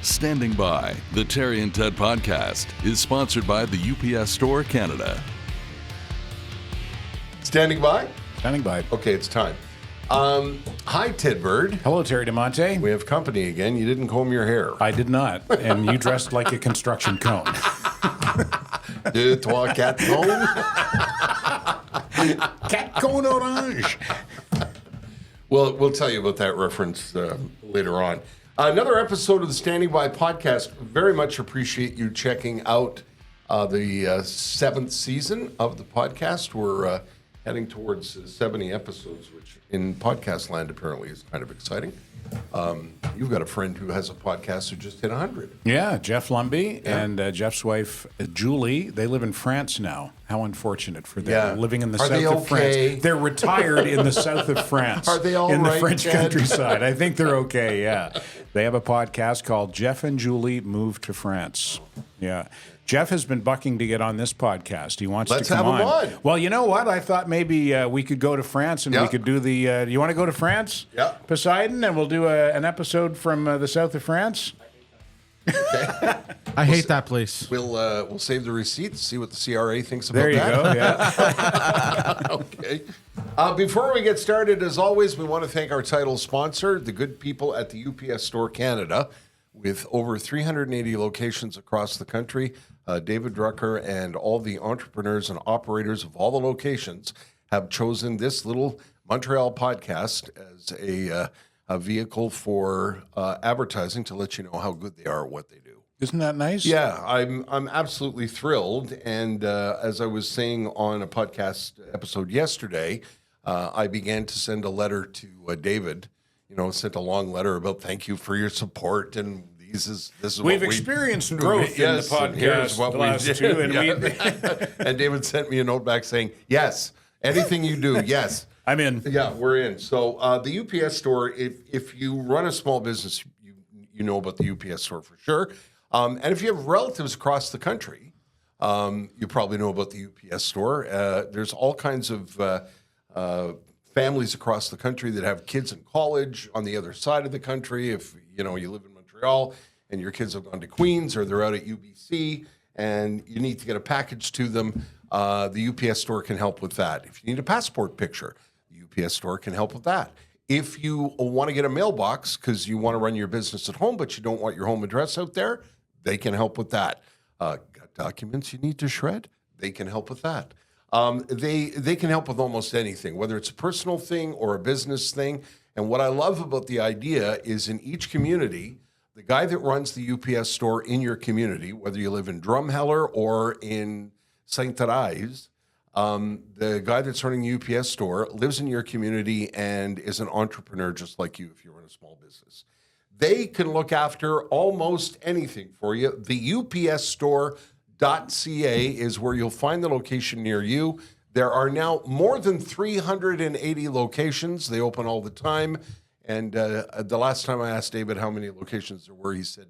Standing By, the Terry and Ted podcast, is sponsored by the UPS Store Canada. Standing by? Standing by. Okay, it's time. Hi, Ted Bird. Hello, Terry DeMonte. We have company again. You didn't comb your hair. I did not, and you dressed like a construction cone. Deux, trois, quatre, cone. Cat cone orange. Well, we'll tell you about that reference later on. Another episode of the Standing By podcast. Very much appreciate you checking out the seventh season of the podcast. We're heading towards 70 episodes, which in podcast land apparently is kind of exciting. You've got a friend who has a podcast who just hit 100. Yeah, Jeff Lumby and Jeff's wife, Julie. They live in France now. How unfortunate for them. Yeah. Living in the Are south they of okay? France. They're retired in the south of France. Are they all in right, the French Ted? countryside? I think they're okay, yeah. They have a podcast called Jeff and Julie Move to France. Yeah. Jeff has been bucking to get on this podcast. He wants Let's to come have him on. Well, you know what? I thought maybe we could go to France and Yeah. we could do the... you want to go to France? Yeah. Poseidon, and we'll do an episode from the south of France? Okay. I hate that place. We'll save the receipts, see what the CRA thinks about There you that. go, yeah. Okay. Before we get started, as always, we want to thank our title sponsor, the good people at the UPS Store Canada. With over 380 locations across the country, David Drucker and all the entrepreneurs and operators of all the locations have chosen this little Montreal podcast as a vehicle for advertising to let you know how good they are at what they do. Isn't that nice? Yeah, I'm absolutely thrilled. And as I was saying on a podcast episode yesterday, I began to send a letter to David. Sent a long letter about thank you for your support, and this is We've what experienced growth in the and here's podcast what the we last did. two, and Yeah. And David sent me a note back saying, yes, anything you do, yes. I'm in. Yeah, we're in. So the UPS Store, if you run a small business, you know about the UPS Store for sure. And if you have relatives across the country, you probably know about the UPS Store. There's all kinds of families across the country that have kids in college on the other side of the country. If you live in Montreal and your kids have gone to Queens or they're out at UBC and you need to get a package to them, the UPS Store can help with that. If you need a passport picture, the UPS Store can help with that. If you want to get a mailbox because you want to run your business at home but you don't want your home address out there, they can help with that. Got documents you need to shred? They can help with that. They can help with almost anything, whether it's a personal thing or a business thing. And what I love about the idea is in each community, the guy that runs the UPS Store in your community, whether you live in Drumheller or in St. Therese, the guy that's running the UPS Store lives in your community and is an entrepreneur just like you if you run a small business. They can look after almost anything for you. The UPS Store .ca is where you'll find the location near you. There are now more than 380 locations. They open all the time. And the last time I asked David how many locations there were, he said,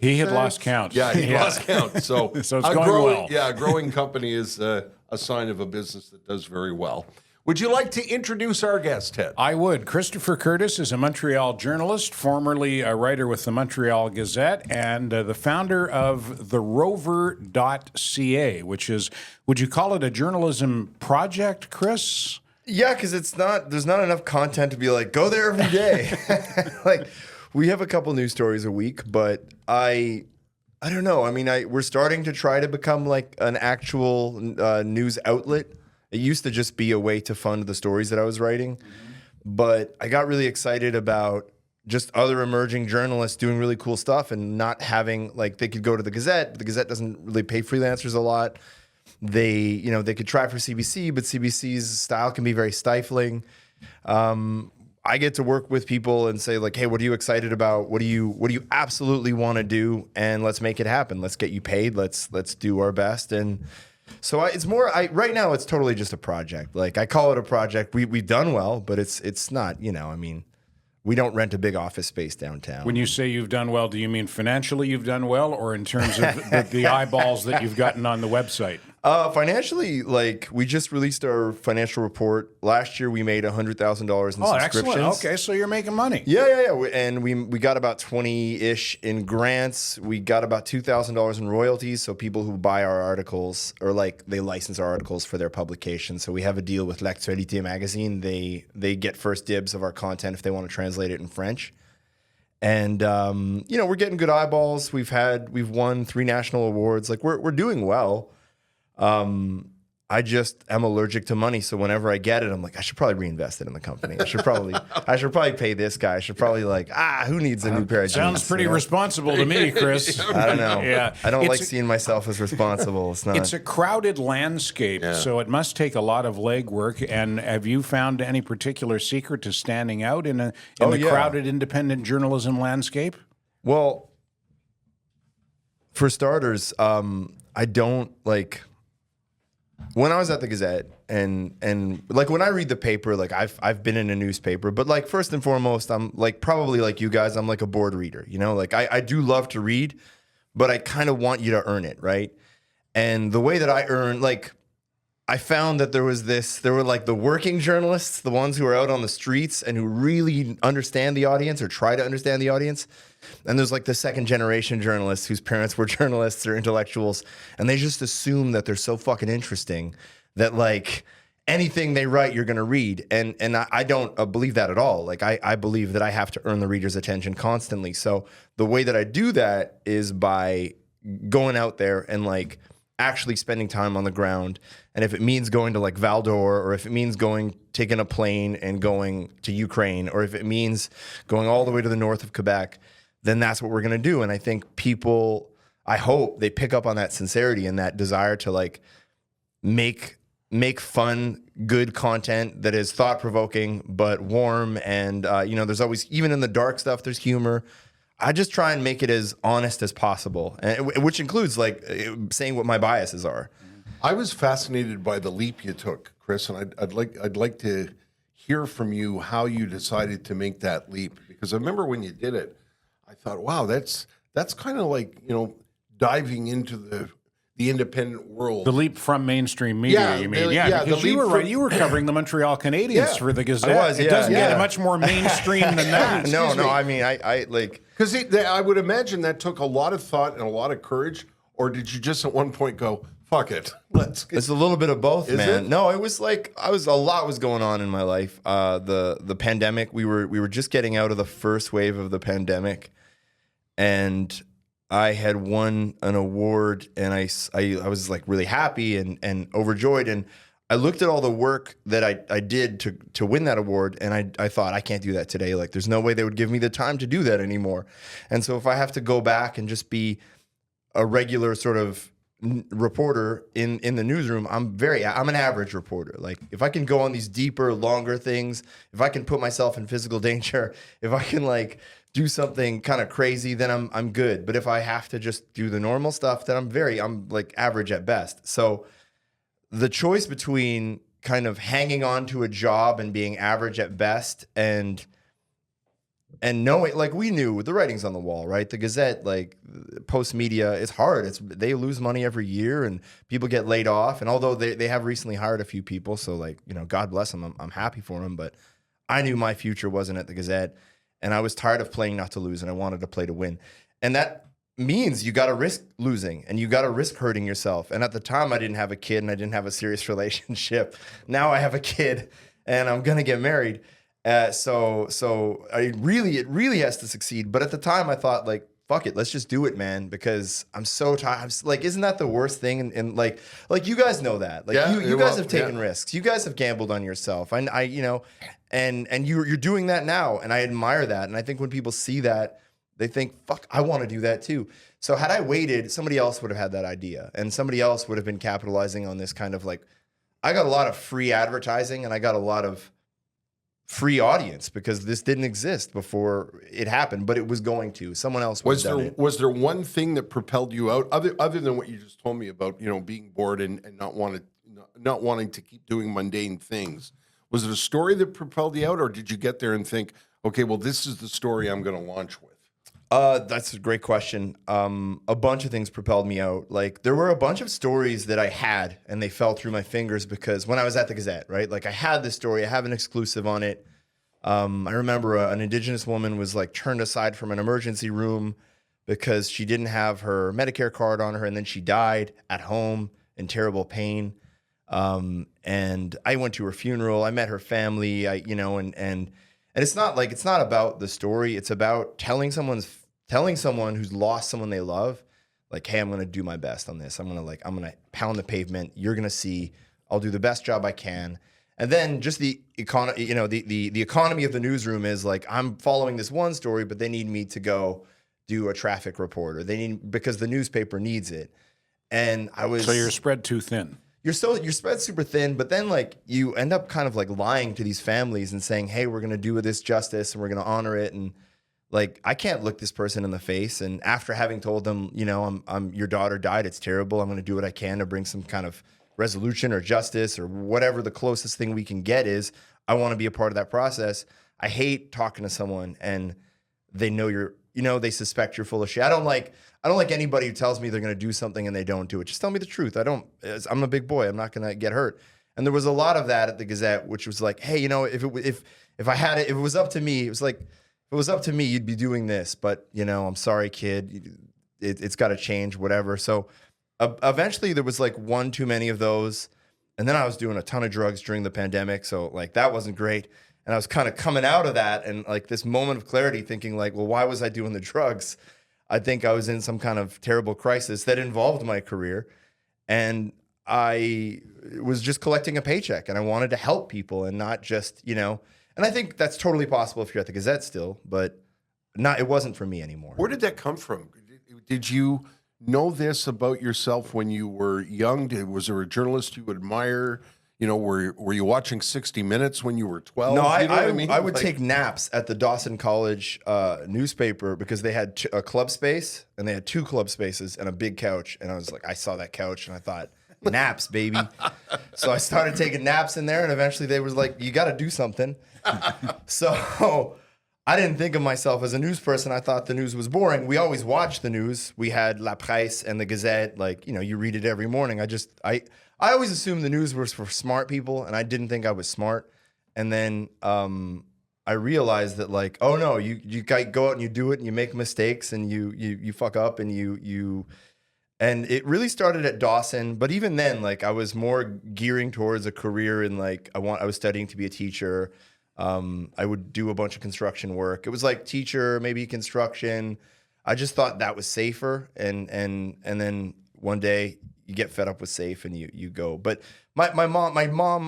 He had lost count. Yeah, he lost count. So, So it's going well. Yeah, a growing company is a sign of a business that does very well. Would you like to introduce our guest, Ted? I would. Christopher Curtis is a Montreal journalist, formerly a writer with the Montreal Gazette, and the founder of the Rover.ca, which is, would you call it a journalism project, Chris? Yeah, because there's not enough content to be like, go there every day. Like, we have a couple news stories a week, but I don't know. I mean, we're starting to try to become like an actual news outlet. It used to just be a way to fund the stories that I was writing. But I got really excited about just other emerging journalists doing really cool stuff and not having, like, they could go to the Gazette. But the Gazette doesn't really pay freelancers a lot. They could try for CBC, but CBC's style can be very stifling. I get to work with people and say, like, hey, what are you excited about? What do you absolutely want to do? And let's make it happen. Let's get you paid. Let's do our best. And so right now it's totally just a project. Like, I call it a project. We've done well, but it's not, I mean, we don't rent a big office space downtown. When you say you've done well, do you mean financially you've done well, or in terms of the eyeballs that you've gotten on the website? Financially, like we just released our financial report. Last year, we made $100,000 in Oh, subscriptions. excellent. Okay, so you're making money. Yeah. And we got about 20-ish in grants. We got about $2,000 in royalties. So people who buy our articles or like they license our articles for their publication. So we have a deal with L'Actualité magazine. They get first dibs of our content if they want to translate it in French. And we're getting good eyeballs. We've won 3 national awards. Like we're doing well. I just am allergic to money, so whenever I get it, I'm like, I should probably reinvest it in the company. I should probably pay this guy. I should probably who needs a new pair of jeans? Sounds pretty responsible to me, Chris. I don't know. Yeah. I don't like seeing myself as responsible. It's not. It's a crowded landscape, so it must take a lot of legwork. And have you found any particular secret to standing out in the crowded independent journalism landscape? Well, for starters, I don't like. When I was at the Gazette and like when I read the paper, like I've been in a newspaper, but like first and foremost, I'm like probably like you guys, I'm like a bored reader, like I do love to read, but I kind of want you to earn it, right? And the way that I earn, like I found that there were like the working journalists, the ones who are out on the streets and who really understand the audience or try to understand the audience. And there's like the second generation journalists whose parents were journalists or intellectuals. And they just assume that they're so fucking interesting that like anything they write, you're going to read. And I don't believe that at all. Like I believe that I have to earn the reader's attention constantly. So the way that I do that is by going out there and like actually spending time on the ground. And if it means going to like Val d'Or, or if it means taking a plane and going to Ukraine, or if it means going all the way to the north of Quebec, then that's what we're going to do. And I think people, I hope they pick up on that sincerity and that desire to like make fun, good content that is thought-provoking, but warm. And, there's always, even in the dark stuff, there's humor. I just try and make it as honest as possible, which includes like saying what my biases are. I was fascinated by the leap you took, Chris, and I'd like to hear from you how you decided to make that leap, because I remember when you did it, I thought, wow, that's kind of like diving into the independent world. The leap from mainstream media, you mean? Because you were covering the Montreal Canadiens for the Gazette. I was, it doesn't get much more mainstream than that. No, I mean, I like... Because I would imagine that took a lot of thought and a lot of courage, or did you just at one point go, fuck it, let's get... It's a little bit of both, man. It? No, it was like a lot was going on in my life. The pandemic, we were just getting out of the first wave of the pandemic, and I had won an award, and I was like really happy and overjoyed, and I looked at all the work that I did to win that award, and I thought, I can't do that today. Like, there's no way they would give me the time to do that anymore. And so if I have to go back and just be a regular sort of reporter in the newsroom, I'm an average reporter. Like, if I can go on these deeper, longer things, if I can put myself in physical danger, if I can like do something kind of crazy, then I'm good. But if I have to just do the normal stuff, then I'm like average at best. So the choice between kind of hanging on to a job and being average at best and knowing, like, we knew the writing's on the wall, right? The Gazette, like, post media, it's hard. They lose money every year and people get laid off. And although they have recently hired a few people, so like, God bless them. I'm happy for them. But I knew my future wasn't at the Gazette, and I was tired of playing not to lose, and I wanted to play to win. And that means you got to risk losing and you got to risk hurting yourself. And at the time, I didn't have a kid and I didn't have a serious relationship. Now I have a kid and I'm going to get married. So it really has to succeed. But at the time I thought, like, fuck it, let's just do it, man, because I'm so tired. Like, isn't that the worst thing? And like you guys know that. Like, you guys have taken risks. You guys have gambled on yourself. And you're doing that now. And I admire that. And I think when people see that, they think, fuck, I want to do that too. So had I waited, somebody else would have had that idea. And somebody else would have been capitalizing on this kind of like, I got a lot of free advertising and I got a lot of free audience because this didn't exist before it happened, but it was going to. Someone else would have done it. Was there one thing that propelled you out, other than what you just told me about, being bored and not wanting to keep doing mundane things? Was it a story that propelled you out, or did you get there and think, okay, well, this is the story I'm going to launch with? That's a great question. A bunch of things propelled me out. Like there were a bunch of stories that I had and they fell through my fingers because when I was at the Gazette, right? Like I had this story, I have an exclusive on it. I remember an Indigenous woman was like turned aside from an emergency room because she didn't have her Medicare card on her, and then she died at home in terrible pain. And I went to her funeral. I met her family. And it's not about the story. It's about telling someone who's lost someone they love, like, hey, I'm going to do my best on this. I'm going to pound the pavement. You're going to see. I'll do the best job I can. And then just the economy, the economy of the newsroom is like, I'm following this one story, but they need me to go do a traffic report, or because the newspaper needs it. And so you're spread too thin. You're spread super thin, but then like you end up kind of like lying to these families and saying, hey, we're going to do this justice and we're going to honor it. And like, I can't look this person in the face. And after having told them, your daughter died, it's terrible. I'm going to do what I can to bring some kind of resolution or justice or whatever the closest thing we can get is. I want to be a part of that process. I hate talking to someone and they know they suspect you're full of shit. I don't like anybody who tells me they're going to do something and they don't do it. Just tell me the truth. I'm a big boy. I'm not going to get hurt. And there was a lot of that at the Gazette, which was like, hey, if it was up to me, it was like, if it was up to me, you'd be doing this, but I'm sorry, kid. It's got to change, whatever. So eventually there was like one too many of those. And then I was doing a ton of drugs during the pandemic. So like that wasn't great. And I was kind of coming out of that and like this moment of clarity thinking like, well, why was I doing the drugs? I think I was in some kind of terrible crisis that involved my career. And I was just collecting a paycheck and I wanted to help people and not just, and I think that's totally possible if you're at the Gazette still, but it wasn't for me anymore. Where did that come from? Did you know this about yourself when you were young? Was there a journalist you admire? Were you watching 60 Minutes when you were 12? No, I would take naps at the Dawson College newspaper because they had a club space and they had 2 club spaces and a big couch. And I was like, I saw that couch and I thought, naps, baby. So I started taking naps in there and eventually they was like, you got to do something. So I didn't think of myself as a news person. I thought the news was boring. We always watched the news. We had La Presse and the Gazette. Like, you read it every morning. I always assumed the news was for smart people, and I didn't think I was smart. And then I realized that, like, oh no, you go out and you do it, and you make mistakes, and you fuck up, and and it really started at Dawson. But even then, like, I was more gearing towards a career in like I was studying to be a teacher. I would do a bunch of construction work. It was like teacher, maybe construction. I just thought that was safer, and then one day you get fed up with safe and you go. But my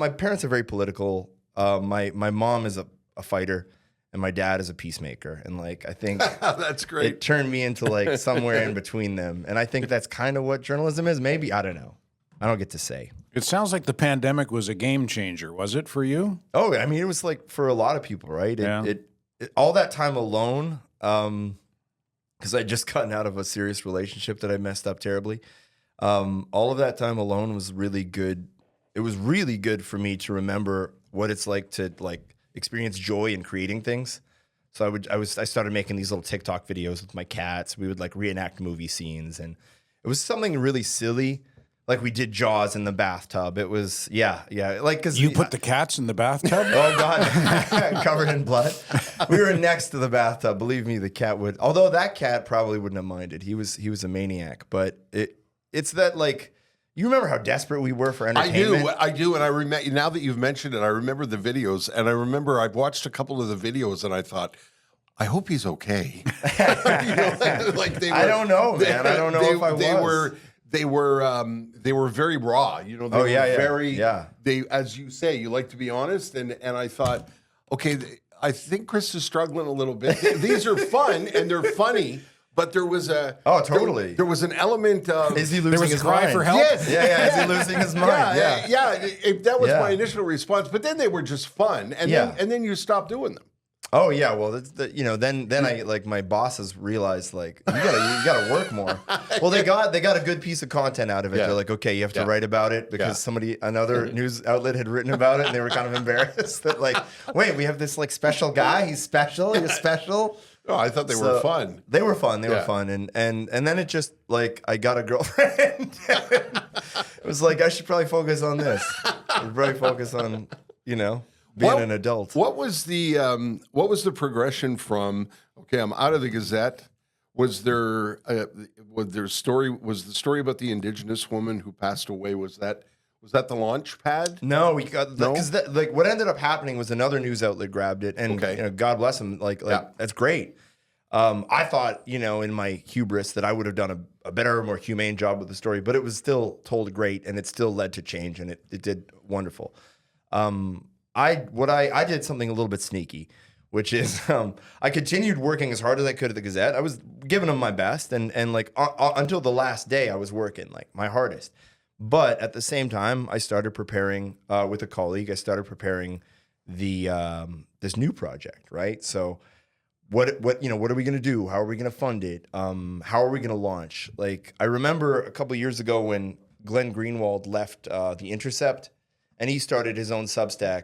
parents are very political. My mom is a fighter and my dad is a peacemaker. And like, I think that's great. It turned me into like somewhere in between them. And I think that's kind of what journalism is. Maybe, I don't know. I don't get to say. It sounds like the pandemic was a game changer. Was it for you? Oh, I mean, it was like for a lot of people, right? It all that time alone, because I just gotten out of a serious relationship that I messed up terribly. All of that time alone was really good. It was really good for me to remember what it's like to like experience joy in creating things. So I started making these little TikTok videos with my cats. We would like reenact movie scenes, and it was something really silly. Like we did Jaws in the bathtub. It was yeah. Like because you put the cats in the bathtub. Oh God, covered in blood. We were next to the bathtub. Believe me, the cat would. Although that cat probably wouldn't have minded. He was a maniac. But it's that like you remember how desperate we were for entertainment. I do, and I remember now that you've mentioned it. I remember the videos, and I remember I've watched a couple of the videos, and I thought, I hope he's okay. Like they were, I don't know, man. I don't know if I was. They were very raw, They were very. They, as you say, you like to be honest, and I thought, okay, I think Chris is struggling a little bit. These are fun and they're funny, but there was a totally. There was an element of is he losing his cry mind? for help? Yes, Is he losing his mind? That was my initial response. But then they were just fun, and then you stopped doing them. Oh yeah, well then I like my bosses realized like you gotta work more. Well, they got a good piece of content out of it. Yeah. They're like, okay, you have to write about it because another news outlet had written about it, and they were kind of embarrassed that like, wait, we have this like special guy. He's special. You're special. Oh, I thought they were fun. They were fun. They were fun. And then it just like I got a girlfriend. It was like I should probably focus on this. I should probably focus on, being an adult. What was the progression from I'm out of the Gazette? Was there the story about the Indigenous woman who passed away? Was that the launch pad? No, we got because what ended up happening was another news outlet grabbed it, and God bless them. That's great. I thought in my hubris that I would have done a better, more humane job with the story, but it was still told great, and it still led to change, and it did wonderful. I did something a little bit sneaky, which is I continued working as hard as I could at the Gazette. I was giving them my best, and until the last day I was working like my hardest. But at the same time, I started preparing with a colleague. I started preparing the this new project, right? So what are we going to do? How are we going to fund it? How are we going to launch? Like I remember a couple of years ago when Glenn Greenwald left The Intercept, and he started his own Substack.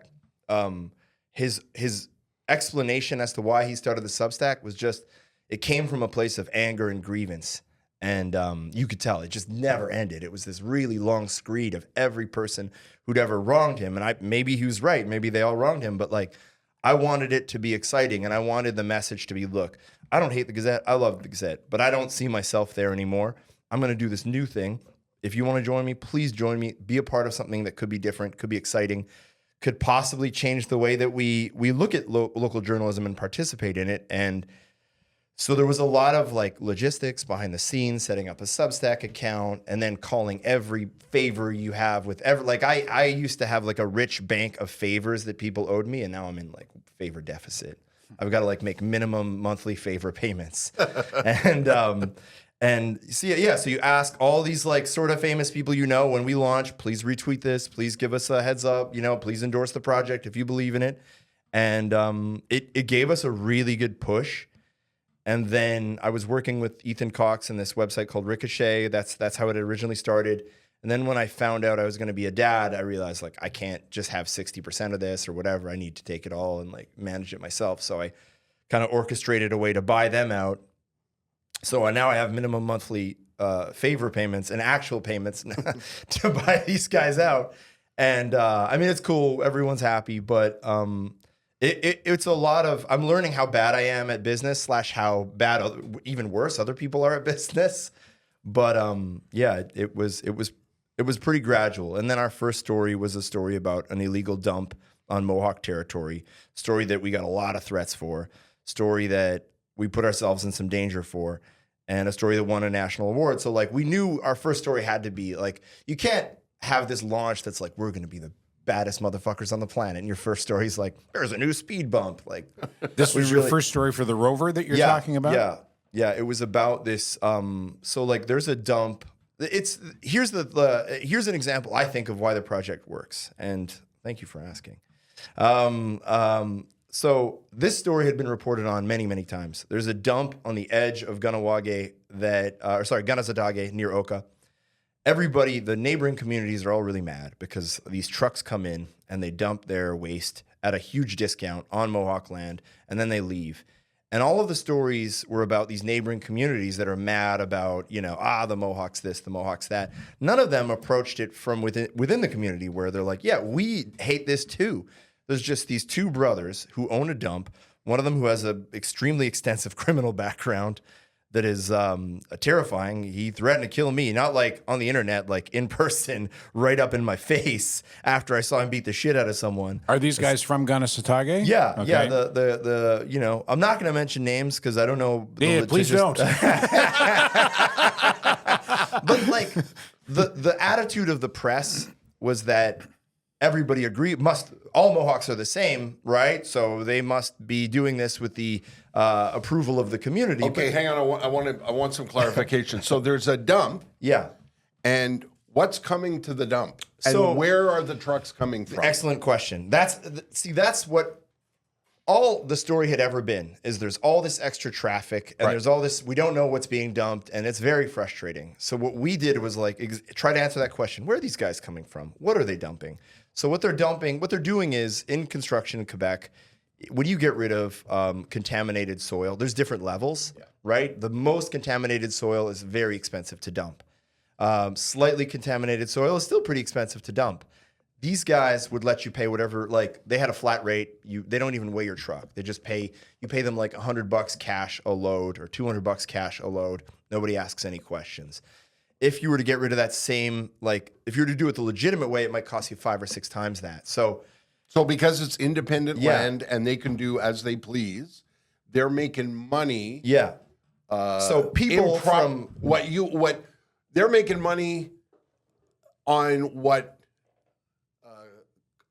His explanation as to why he started the Substack was just it came from a place of anger and grievance. And you could tell it just never ended. It was this really long screed of every person who'd ever wronged him. And maybe he was right. Maybe they all wronged him. But like, I wanted it to be exciting. And I wanted the message to be, look, I don't hate the Gazette. I love the Gazette. But I don't see myself there anymore. I'm going to do this new thing. If you want to join me, please join me. Be a part of something that could be different, could be exciting, could possibly change the way that we look at local journalism and participate in it. And so there was a lot of like logistics behind the scenes, setting up a Substack account, and then calling every favor you have with I used to have like a rich bank of favors that people owed me, and now I'm in like favor deficit. I've got to like make minimum monthly favor payments, and so you ask all these like sort of famous people when we launch, please retweet this, please give us a heads up, please endorse the project if you believe in it, and it gave us a really good push. And then I was working with Ethan Cox in this website called Ricochet. That's how it originally started. And then when I found out I was going to be a dad, I realized like I can't just have 60% of this or whatever. I need to take it all and like manage it myself. So I kind of orchestrated a way to buy them out. So now I have minimum monthly favor payments and actual payments to buy these guys out. And I mean, it's cool. Everyone's happy, but it's a lot of, I'm learning how bad I am at business / how bad, even worse, other people are at business. But it was pretty gradual. And then our first story was a story about an illegal dump on Mohawk territory, story that we got a lot of threats for, story that we put ourselves in some danger for, and a story that won a national award. So like we knew our first story had to be like, you can't have this launch that's like, we're going to be the baddest motherfuckers on the planet. And your first story is like, there's a new speed bump. Like this was your first story for the Rover that you're talking about? Yeah. It was about this. So like there's a dump. Here's an example, I think, of why the project works. And thank you for asking. So this story had been reported on many, many times. There's a dump on the edge of Ganawage Ganazadage near Oka. Everybody, the neighboring communities are all really mad because these trucks come in and they dump their waste at a huge discount on Mohawk land, and then they leave. And all of the stories were about these neighboring communities that are mad about, the Mohawks this, the Mohawks that. None of them approached it from within the community where they're like, yeah, we hate this too. There's just these two brothers who own a dump, one of them who has an extremely extensive criminal background that is terrifying. He threatened to kill me, not like on the internet, like in person, right up in my face after I saw him beat the shit out of someone. Are these guys from Ganasatage? Yeah, okay. Yeah. The I'm not going to mention names because I don't know. Yeah, please don't. But like the attitude of the press was that everybody agreed. All Mohawks are the same, right? So they must be doing this with the approval of the community. Okay, hang on. I want some clarification. So there's a dump. Yeah. And what's coming to the dump? So and where are the trucks coming from? Excellent question. That's what all the story had ever been, is there's all this extra traffic and there's all this, we don't know what's being dumped, and it's very frustrating. So what we did was like try to answer that question. Where are these guys coming from? What are they dumping? So what they're doing is in construction in Quebec, when you get rid of contaminated soil, there's different levels, right? The most contaminated soil is very expensive to dump. Slightly contaminated soil is still pretty expensive to dump. These guys would let you pay whatever, like they had a flat rate. They don't even weigh your truck. They just you pay them like $100 cash a load or $200 cash a load. Nobody asks any questions. If you were to get rid of that same, like if you were to do it the legitimate way, it might cost you 5 or 6 times that. So because it's independent land and they can do as they please, they're making money. Yeah. So people from what they're making money on what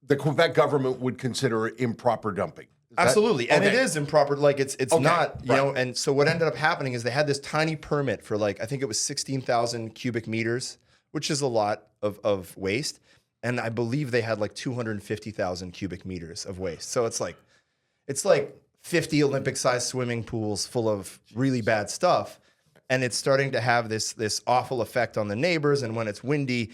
the Quebec government would consider improper dumping. Absolutely. And it is improper. Like it's not, you right. know, and so what ended up happening is they had this tiny permit for like, I think it was 16,000 cubic meters, which is a lot of waste. And I believe they had like 250,000 cubic meters of waste. So it's like 50 Olympic-sized swimming pools full of really bad stuff. And it's starting to have this awful effect on the neighbors. And when it's windy,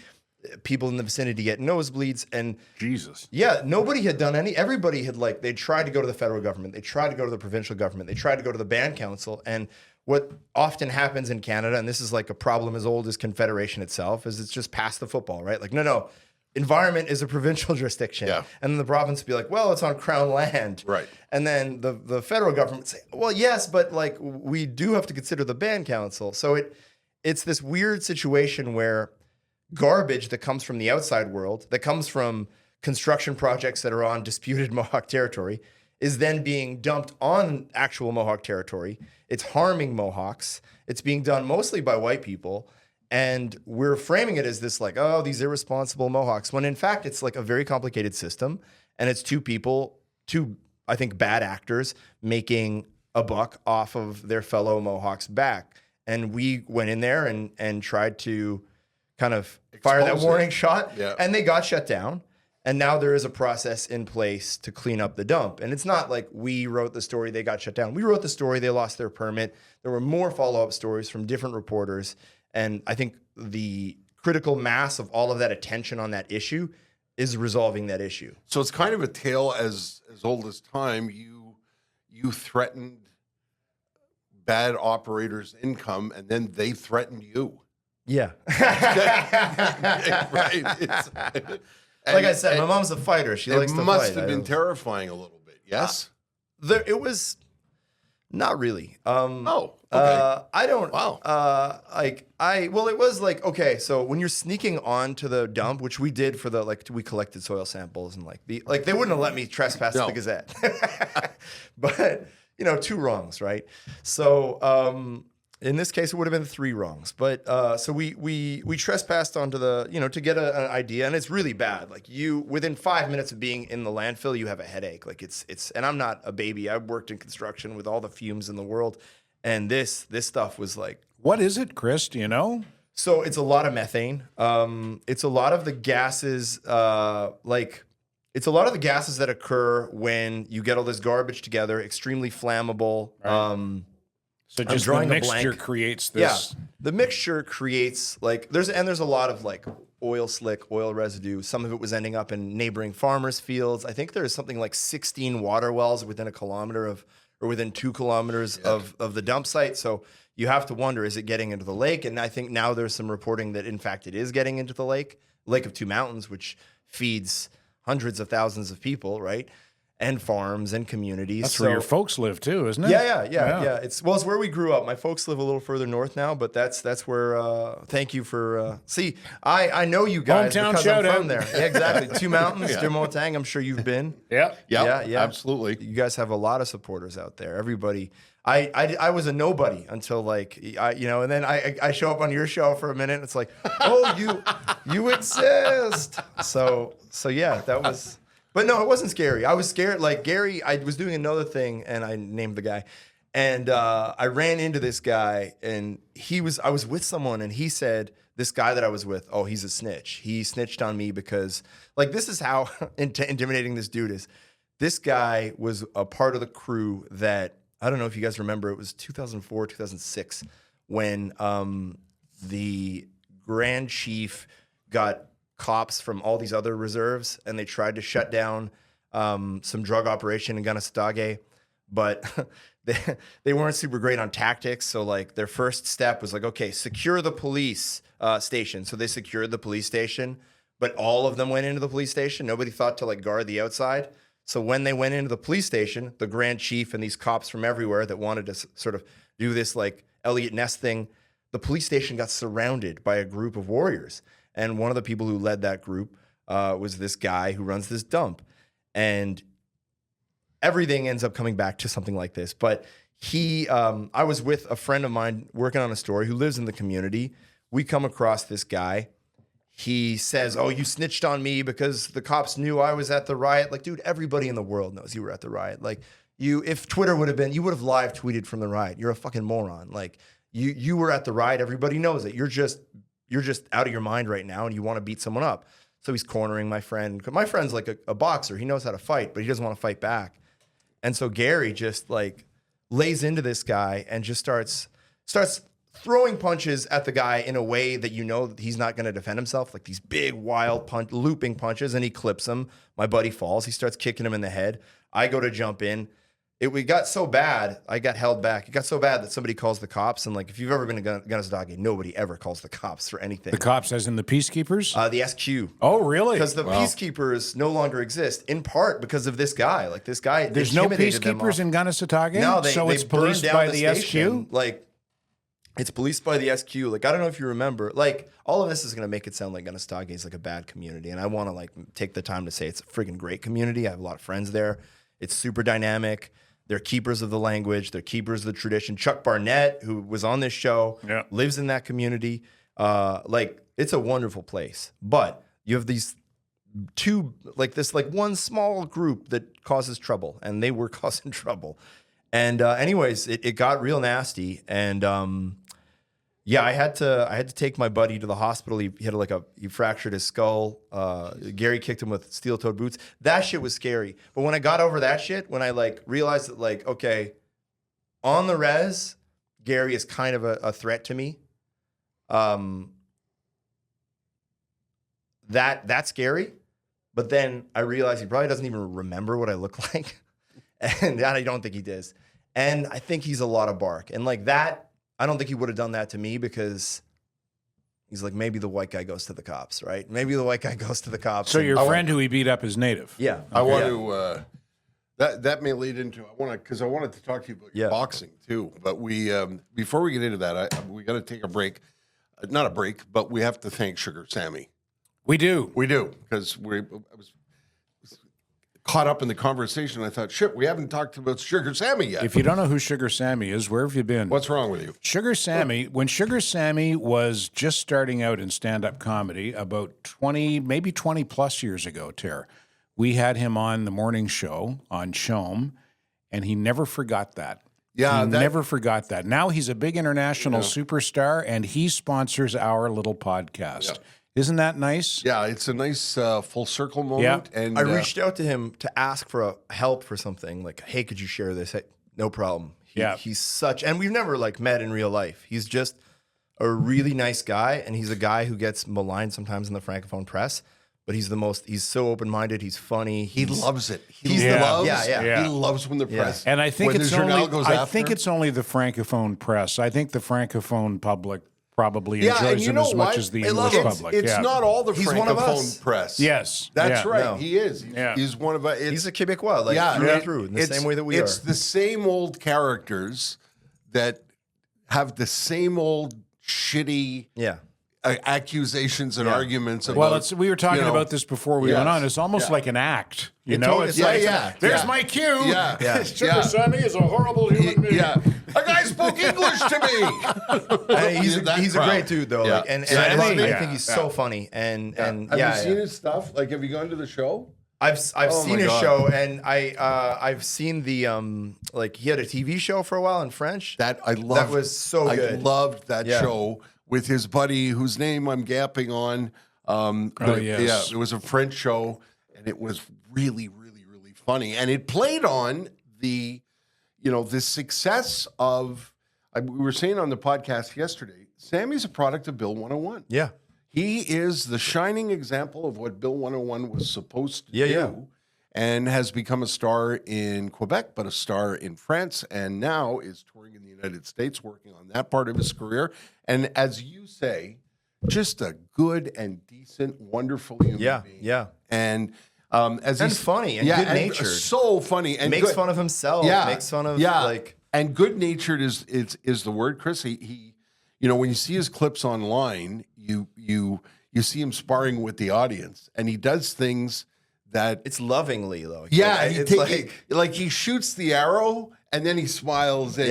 people in the vicinity get nosebleeds. And Jesus. Yeah, nobody had done everybody had they tried to go to the federal government. They tried to go to the provincial government. They tried to go to the band council. And what often happens in Canada, and this is like a problem as old as Confederation itself, is it's just past the football, right? Like, no. Environment is a provincial jurisdiction. Yeah. And then the province would be like, well, it's on Crown land. Right. And then the federal government would say, well, yes, but like we do have to consider the band council. So it's this weird situation where garbage that comes from the outside world, that comes from construction projects that are on disputed Mohawk territory, is then being dumped on actual Mohawk territory. It's harming Mohawks. It's being done mostly by white people. And we're framing it as this like, oh, these irresponsible Mohawks, when in fact it's like a very complicated system. And it's two, I think, bad actors making a buck off of their fellow Mohawks' back. And we went in there and tried to kind of fire that warning shot. Yeah. And they got shut down. And now there is a process in place to clean up the dump. And it's not like we wrote the story, they got shut down. We wrote the story, they lost their permit. There were more follow-up stories from different reporters. And I think the critical mass of all of that attention on that issue is resolving that issue. So it's kind of a tale as old as time. You threatened bad operators' income, and then they threatened you. Yeah. Right. Like I said, my mom's a fighter. She likes to fight. It must have been terrifying a little bit. Yes? It was not really. Oh, okay. I don't. Wow. Well, it was like, okay, so when you're sneaking onto the dump, which we did for we collected soil samples and they wouldn't have let me trespass at the Gazette. But, 2 wrongs, right? So, in this case, it would have been 3 wrongs. But so we trespassed onto to get an idea, and it's really bad. Like within 5 minutes of being in the landfill, you have a headache. Like it's, and I'm not a baby. I've worked in construction with all the fumes in the world, and this stuff was like. What is it, Chris? Do you know? So it's a lot of methane. It's a lot of the gases, it's a lot of the gases that occur when you get all this garbage together. Extremely flammable. Right. So just the mixture creates this. Yeah, the mixture creates there's a lot of oil slick, oil residue. Some of it was ending up in neighboring farmers' fields. I think there's something like 16 water wells within within 2 kilometers of the dump site. So you have to wonder, is it getting into the lake? And I think now there's some reporting that in fact it is getting into the Lake of Two Mountains, which feeds hundreds of thousands of people, right? And farms and communities. That's where your folks live too, isn't it? Yeah. It's where we grew up. My folks live a little further north now, but that's where. Thank you for. See, I know you guys Hometown because shout I'm out. from there. Yeah, exactly. Two Mountains, Dumotang. I'm sure you've been. Yeah. Yeah. Yeah. Absolutely. You guys have a lot of supporters out there. Everybody. I was a nobody until and then I show up on your show for a minute. And it's like, oh, you exist. So yeah, that was. But no, it wasn't scary. I was scared. Like Gary, I was doing another thing, and I named the guy. And I ran into this guy, and I was with someone, and he said, this guy that I was with, oh, he's a snitch. He snitched on me because, this is how intimidating this dude is. This guy was a part of the crew that, I don't know if you guys remember, it was 2004, 2006, when the Grand Chief got cops from all these other reserves, and they tried to shut down some drug operation in Ganastage, but they weren't super great on tactics. So like their first step was like, okay, secure the police station. So they secured the police station, but all of them went into the police station. Nobody thought to like guard the outside. So when they went into the police station, the Grand Chief and these cops from everywhere that wanted to sort of do this like Elliot Ness thing, the police station got surrounded by a group of warriors. And one of the people who led that group was this guy who runs this dump. And everything ends up coming back to something like this. But I was with a friend of mine working on a story who lives in the community. We come across this guy. He says, oh, you snitched on me because the cops knew I was at the riot. Like, dude, everybody in the world knows you were at the riot. Like, if Twitter would have been, you would have live tweeted from the riot. You're a fucking moron. Like, you were at the riot. Everybody knows it. You're just out of your mind right now, and you want to beat someone up. So he's cornering my friend. My friend's like a boxer. He knows how to fight, but he doesn't want to fight back. And so Gary just like lays into this guy and just starts throwing punches at the guy in a way that you know that he's not going to defend himself, like these big, wild, looping punches, and he clips him. My buddy falls. He starts kicking him in the head. I go to jump in. It got so bad, I got held back. It got so bad that somebody calls the cops. And like, if you've ever been to Ganastage, nobody ever calls the cops for anything. The cops, as in the peacekeepers? The SQ. Oh, really? Because the peacekeepers no longer exist, in part because of this guy. Like this guy, there's no peacekeepers in Ganastage? No, so it's burned policed down by the the station. SQ? Like, it's policed by the SQ. Like, I don't know if you remember. Like, all of this is going to make it sound like Ganastage is like a bad community. And I want to like take the time to say it's a freaking great community. I have a lot of friends there. It's super dynamic. They're keepers of the language. They're keepers of the tradition. Chuck Barnett, who was on this show, lives in that community. Like, it's a wonderful place. But you have these one small group that causes trouble, and they were causing trouble. And anyways, it got real nasty. And I had to take my buddy to the hospital. He fractured his skull. Gary kicked him with steel-toed boots. That shit was scary. But when I got over that shit, when I like realized that like, okay, on the res, Gary is kind of a threat to me. That's scary. But then I realized he probably doesn't even remember what I look like. And I don't think he does. And I think he's a lot of bark. And like that, I don't think he would have done that to me because he's like, maybe the white guy goes to the cops, right? Maybe the white guy goes to the cops. So your friend who he beat up is native? Yeah. I want to, that may lead into, because I wanted to talk to you about boxing too. But we, before we get into that, we got to take a break. Not a break, but we have to thank Sugar Sammy. We do. We do, because I was caught up in the conversation. I thought, shit, we haven't talked about Sugar Sammy yet. If you don't know who Sugar Sammy is, where have you been? What's wrong with you? Sugar Sammy, when Sugar Sammy was just starting out in stand-up comedy about 20, maybe 20 plus years ago, Tara, we had him on the morning show on Shom, and he never forgot that. Yeah, never forgot that. Now he's a big international superstar, and he sponsors our little podcast. Yeah. Isn't that nice? Yeah, it's a nice full circle moment. Yeah. And I reached out to him to ask for help for something. Like, hey, could you share this? Hey, no problem. He's such, and we've never like met in real life. He's just a really nice guy, and he's a guy who gets maligned sometimes in the Francophone press. But he's so open-minded. He's funny. He loves it. He loves when the press. And I think when it's the journal goes I after. think it's only the Francophone press. I think the Francophone public probably and enjoys you him know as what? much as the English public. It's not all the He's one of us. Francophone press. Yes. That's right. No. He is. He's one of us. He's a Quebecois, like through and through, in the same way that we are. It's the same old characters that have the same old shitty accusations and arguments about. Well, we were talking about this before we went on. It's almost like an act. You know, it's like, there's my cue. Sugar Sammy is a horrible human being. A guy spoke English to me. He's a great dude, though. Like, and I think he's so funny. And have you seen his stuff? Like, have you gone to the show? I've seen his show, and I've seen the like he had a TV show for a while in French. That I loved. That was so good. I loved that show with his buddy, whose name I'm gapping on. It was a French show, and it was really, really, really funny. And it played on the success of. We were saying on the podcast yesterday, Sammy's a product of Bill 101. Yeah. He is the shining example of what Bill 101 was supposed to do. and has become a star in Quebec, but a star in France, and now is touring in the United States, working on that part of his career. And as you say, just a good and decent, wonderful human being. Yeah. And as And he's funny and good-natured. so funny, and makes good. fun of himself. Makes fun of like. And good-natured is the word, Chris. He when you see his clips online, you see him sparring with the audience, and he does things that It's lovingly though. yeah, It's like he shoots the arrow and then he smiles and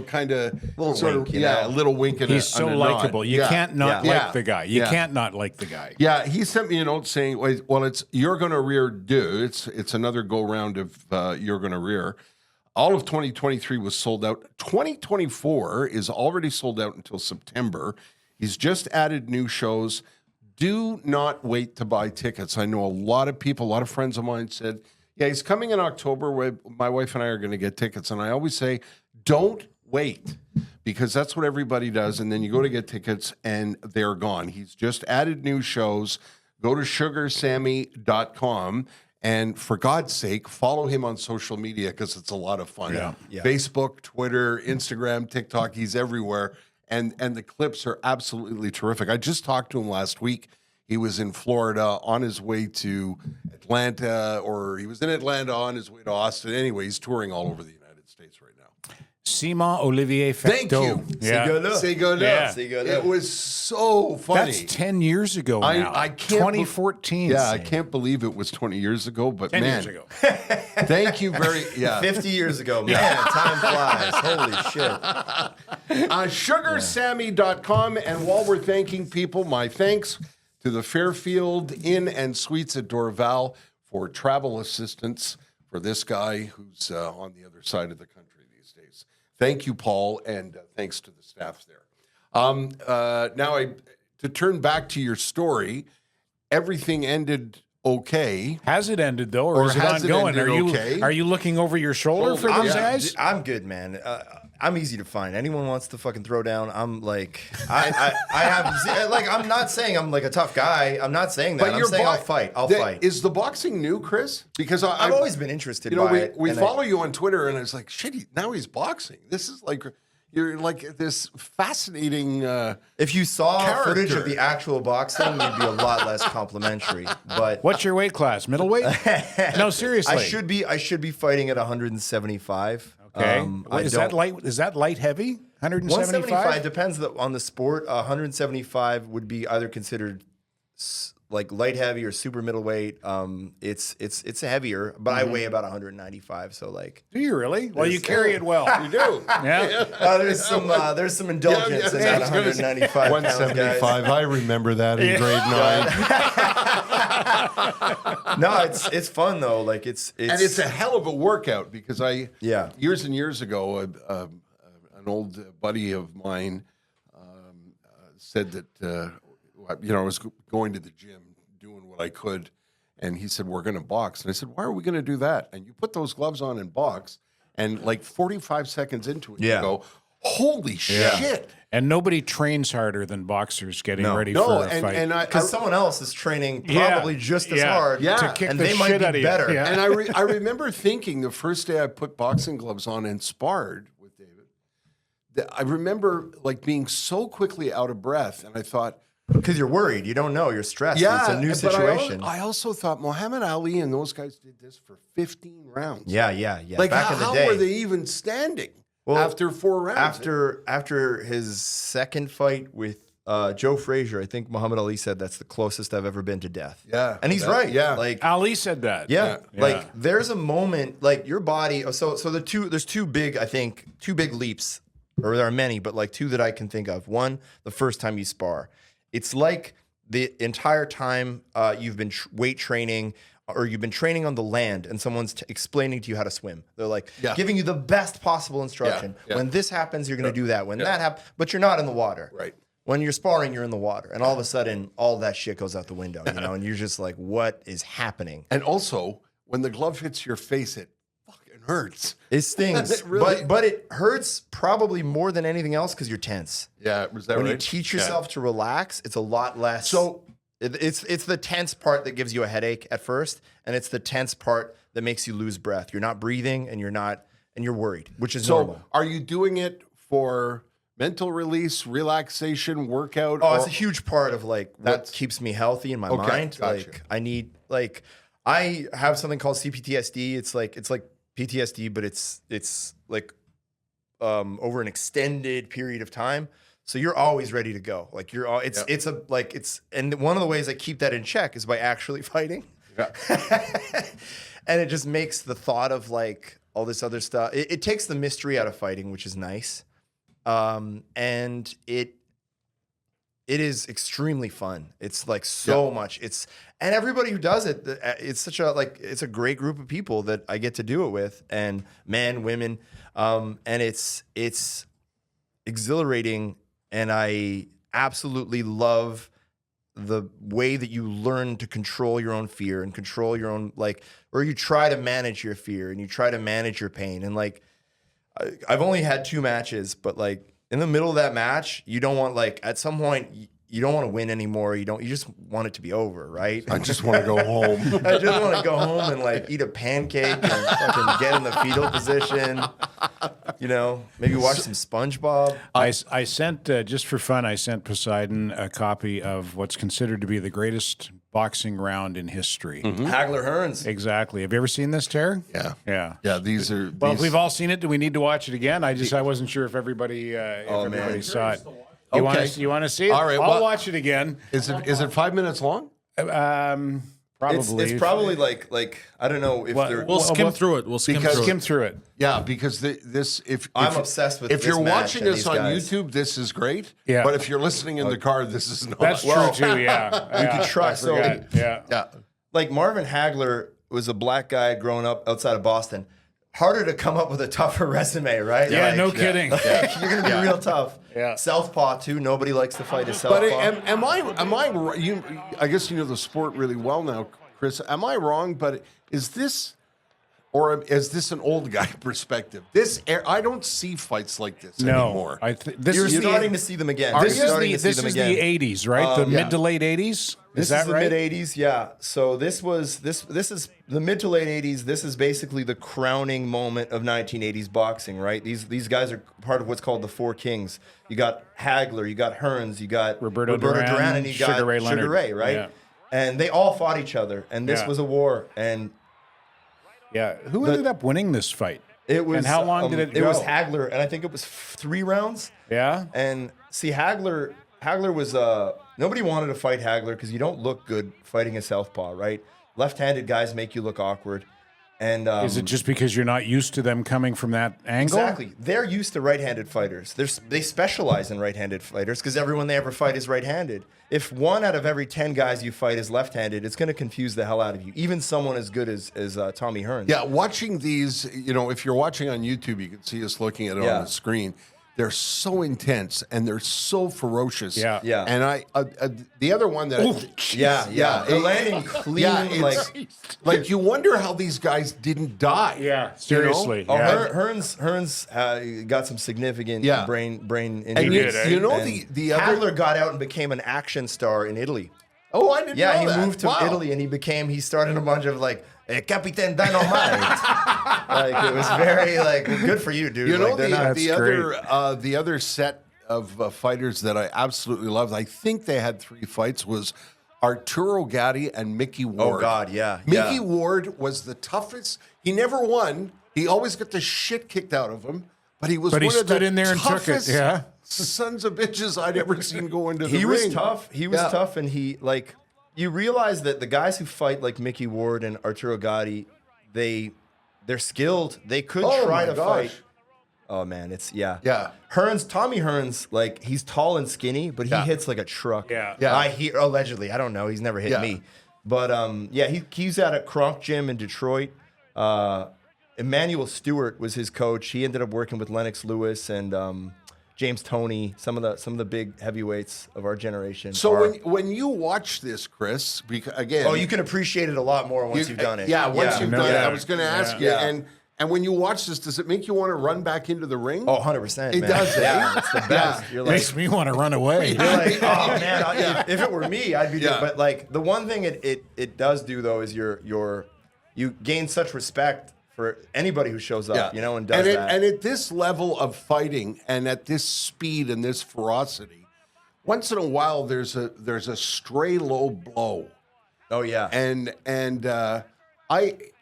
kind of sort wink, of you know? a little wink and He's so likable. You can't not like the guy. You can't not like the guy. Yeah, he sent me a note saying, "Well, it's You're Gonna Rear Do. It's another go round of You're Gonna Rear." All of 2023 was sold out. 2024 is already sold out until September. He's just added new shows. Do not wait to buy tickets. I know a lot of people, a lot of friends of mine said, yeah, he's coming in October where my wife and I are going to get tickets. And I always say, don't wait, because that's what everybody does. And then you go to get tickets and they're gone. He's just added new shows. Go to sugarsammy.com. And for God's sake, follow him on social media because it's a lot of fun. Yeah. Facebook, Twitter, Instagram, TikTok, he's everywhere. And the clips are absolutely terrific. I just talked to him last week. He was in Florida on his way to Atlanta, or he was in Atlanta on his way to Austin. Anyway, he's touring all over the United States right now. Simon Olivier Thank Fecteau. you. Yeah. Say good Yeah. It was so funny. That's 10 years ago now. I can't 2014. Yeah, I can't believe it was 20 years ago, but 10 man, years ago. thank you 50 years ago, man. Time flies. Holy shit. Sugarsammy.com. And while we're thanking people, my thanks to the Fairfield Inn and Suites at Dorval for travel assistance for this guy who's on the other side of the country these days. Thank you, Paul, and thanks to the staff there. Now, to turn back to your story, everything ended okay. Has it ended though, or is it has it ongoing? ended okay? Are you looking over your shoulder for these guys? I'm good, man. I'm easy to find. Anyone wants to fucking throw down, I'm like, I have, like, I'm not saying I'm like a tough guy. I'm not saying that. I'm saying I'll fight. I'll fight. Is the boxing new, Chris? Because I've always been interested by it. We follow you on Twitter, and it's like, shit, now he's boxing. This is like, you're like this fascinating if you saw character. footage of the actual boxing, you'd be a lot less complimentary. But What's your weight class? Middleweight? No, seriously. I should be fighting at 175. Okay. Is that light heavy? 175? 175 depends on the sport. 175 would be either considered like light heavy or super middleweight. It's heavier, but I weigh about 195. So like, Do you really? Well, you carry it well. You do. Yeah. there's some indulgence in that 195 pounds, 175. guys. I remember that in grade 9. No, it's fun though. Like it's And it's a hell of a workout because Yeah. years and years ago, an old buddy of mine said that I was going to the gym, doing what I could, and he said, we're going to box. And I said, why are we going to do that? And you put those gloves on and box, and like 45 seconds into it, you go, holy shit. And nobody trains harder than boxers getting ready for a fight. because someone else is training probably just as hard. To kick and the they shit might out be of you. better. Yeah. And I remember thinking the first day I put boxing gloves on and sparred with David, that I remember like being so quickly out of breath, and I thought, Because you're worried. You don't know. You're stressed. It's a new but situation. I also thought Muhammad Ali and those guys did this for 15 rounds. Yeah. Like, Back in the how day. were they even standing after 4 rounds? After his second fight with Joe Frazier, I think Muhammad Ali said that's the closest I've ever been to death. Yeah. And he's right. Yeah. Like, Ali said that. yeah. Like there's a moment, like your body. So there's two big leaps, or there are many, but like two that I can think of. One, the first time you spar, it's like the entire time you've been weight training, or you've been training on the land, and someone's explaining to you how to swim. They're like giving you the best possible instruction. Yeah. When this happens, you're going to do that. When that happens, but you're not in the water. Right. When you're sparring, you're in the water, and all of a sudden, all that shit goes out the window, and you're just like, what is happening? And also, when the glove hits your face, it fucking hurts. It stings, It really- but it hurts probably more than anything else because you're tense. Yeah, was that When right? you teach yourself to relax, it's a lot less. So- it's the tense part that gives you a headache at first, and it's the tense part that makes you lose breath. You're not breathing, and you're worried, which is So, normal. are you doing it for mental release, relaxation, workout? Oh, it's a huge part of like what That's- keeps me healthy in my Okay, mind. gotcha. Like I need I have something called CPTSD. It's like PTSD, but it's like over an extended period of time. So you're always ready to go. Like and one of the ways I keep that in check is by actually fighting. Yeah. And it just makes the thought of like all this other stuff. It takes the mystery out of fighting, which is nice. And it is extremely fun. It's like so much. And everybody who does it, it's such a it's a great group of people that I get to do it with, and men, women, and it's exhilarating, and I absolutely love the way that you learn to control your own fear and control your own or you try to manage your fear and you try to manage your pain. And I've only had 2 matches, but in the middle of that match, you don't want at some point you don't want to win anymore. You just want it to be over, right? I just want to go home. I just want to go home and eat a pancake and fucking get in the fetal position. Maybe watch some SpongeBob. I sent, just for fun, I sent Poseidon a copy of what's considered to be the greatest boxing round in history. Hagler Hearns. Exactly. Have you ever seen this, Terry? Yeah. Yeah. Yeah, these are... Well, if we've all seen it, do we need to watch it again? I wasn't sure if everybody saw it. You want to see it? All right, I'll well- watch it again. Is it 5 minutes long? Probably. It's probably I don't know if they're. We'll skim through it. We'll skim Because- through Skim it. through it. Yeah, because if I'm obsessed with if this you're match watching and this these on guys. YouTube, this is great. Yeah. But if you're listening in the car, this is not. That's true, too, yeah. You could try. So, Yeah. Yeah. Marvin Hagler was a black guy growing up outside of Boston. Harder to come up with a tougher resume, right? Yeah, no kidding. You're gonna be real tough. Yeah. Southpaw too. Nobody likes to fight a southpaw. But am I you? I guess you know the sport really well now, Chris. Am I wrong? But is this an old guy perspective? I don't see fights like this anymore. You're starting to see them again. This is the 80s, right? The mid to late 80s? This is the mid '80s, yeah. So this is the mid to late '80s. This is basically the crowning moment of 1980s boxing, right? These guys are part of what's called the Four Kings. You got Hagler, you got Hearns, you got Roberto Duran, and you got Sugar Ray Leonard. Sugar Ray, right? Yeah. And they all fought each other, and this was a war. And Who ended up winning this fight? it was. And how long did it go? It was Hagler, and I think it was 3 rounds. Yeah? And see, Hagler was nobody wanted to fight Hagler because you don't look good fighting a southpaw, right? Left-handed guys make you look awkward. And Is it just because you're not used to them coming from that angle? exactly? They're used to right-handed fighters. They specialize in right-handed fighters because everyone they ever fight is right-handed. If 1 out of every 10 guys you fight is left-handed, it's going to confuse the hell out of you. Even someone as good as Tommy Hearns. Yeah, watching these, if you're watching on YouTube, you can see us looking at it on the screen. They're so intense and they're so ferocious. Yeah. Yeah. And the other one that, They're landing clean. like you wonder how these guys didn't die. Yeah, seriously. Oh, Yeah. Hearns got some significant brain injury. And did, eh? you know And the other. Hagler got out and became an action star in Italy. Oh, I didn't know Yeah, he that. moved to Wow. Italy and he started a bunch of Capitan Dynamite. It was very good for you, dude. You know they're not- the other set of fighters that I absolutely loved. I think they had 3 fights. Was Arturo Gatti and Mickey Ward. Oh God, yeah. Mickey Ward was the toughest. He never won. He always got the shit kicked out of him. But he was But he one of stood the in there and took it, toughest yeah. sons of bitches I'd ever seen go into the He ring. was tough. He was Yeah. tough, and you realize that the guys who fight like Mickey Ward and Arturo Gatti, they're skilled. They could Oh, try my to gosh. fight. Oh man, yeah. Yeah. Tommy Hearns, he's tall and skinny, but he hits like a truck. Yeah. Yeah. Allegedly, I don't know. He's never hit Yeah. me, but he's at a Kronk gym in Detroit. Emmanuel Stewart was his coach. He ended up working with Lennox Lewis and James Toney, some of the big heavyweights of our generation. So when you watch this, Chris, again, you can appreciate it a lot more once you've done it. Yeah, once you've done it. Yeah. I was going to ask you, Yeah. and when you watch this, does it make you want to run back into the ring? Oh, 100%. It man. does, eh? Yeah, it's the best. Yeah. You're like, Makes me want to run away. you're like, oh man, if it were me, I'd be. Yeah. But the one thing it does do though is you you gain such respect for anybody who shows up, you know, and does that. And at this level of fighting and at this speed and this ferocity, once in a while there's a stray low blow. Oh yeah. And in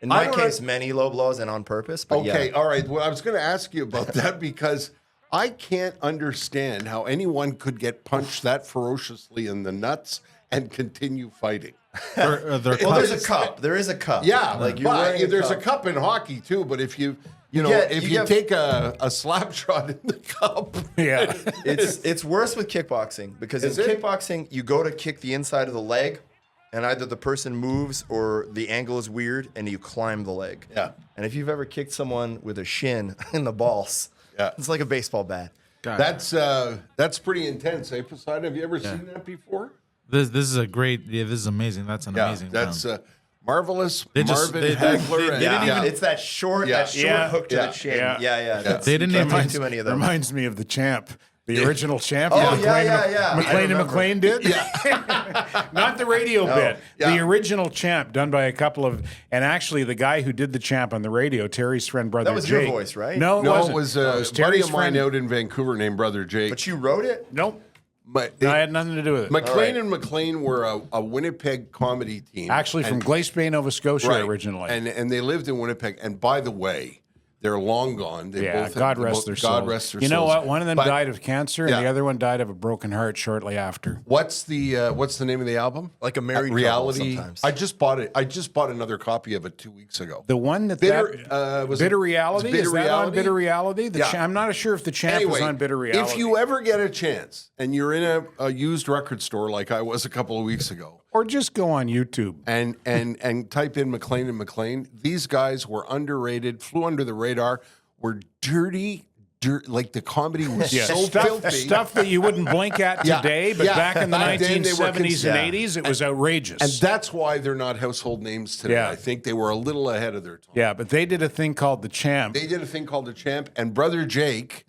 my case, many low blows and on purpose. But okay, yeah. all right. Well, I was going to ask you about that because I can't understand how anyone could get punched that ferociously in the nuts and continue fighting. Well, there's a cup. There is a cup. Yeah, like there's a cup in hockey too. But if you take a slap shot in the cup, Yeah. it's worse with kickboxing because in kickboxing you go to kick the inside of the leg, and either the person moves or the angle is weird, and you climb the leg. Yeah. And if you've ever kicked someone with a shin in the balls, it's like a baseball bat. that's pretty intense. Eh, Poseidon? Have you ever seen that before? This is a great. Yeah, this is amazing. That's an amazing. That's marvelous. They just- Marvin they- Hagler. they and- didn't even- It's that short hook to the chin. Yeah. They didn't Can't even- find too many of them. Reminds me of the champ. The original champ. Oh, that yeah. I McLean and remember. McLean did? Yeah. Not the radio bit. Yeah. The original champ done by a couple of, and actually the guy who did the champ on the radio, Terry's friend, brother That was Jake. your voice, right? No, No, wasn't. it was a buddy Terry's of mine friend. out in Vancouver named Brother Jake. But you wrote it? Nope. But I had nothing to do with it. McLean and McLean were a Winnipeg comedy team. Actually from Glace Bay, Nova Scotia Right. originally. And they lived in Winnipeg. And by the way, they're long gone. They Yeah, both God rest their souls. God rest their You know souls. what? One of them But died of cancer, and the Yeah. other one died of a broken heart shortly after. What's the name of the album? Like a married couple reality. sometimes. I just bought it. I just bought another copy of it 2 weeks ago. The one that was Bitter it- Reality? Bitter Is that on Reality? Bitter Reality? Yeah. I'm not sure if the champ is on Bitter Reality. if you ever get a chance and you're in a used record store like I was a couple of weeks ago, or just go on YouTube. and type in McLean and McLean, these guys were underrated, flew under the radar, were dirty. Like the comedy was so filthy. Stuff that you wouldn't blink at Yeah. today, but Yeah. back in the Back then they were 1970s and 80s, it was outrageous. And that's why they're not household names today. Yeah. I think they were a little ahead of their time. yeah, but they did a thing called the champ. They did a thing called the Champ, and Brother Jake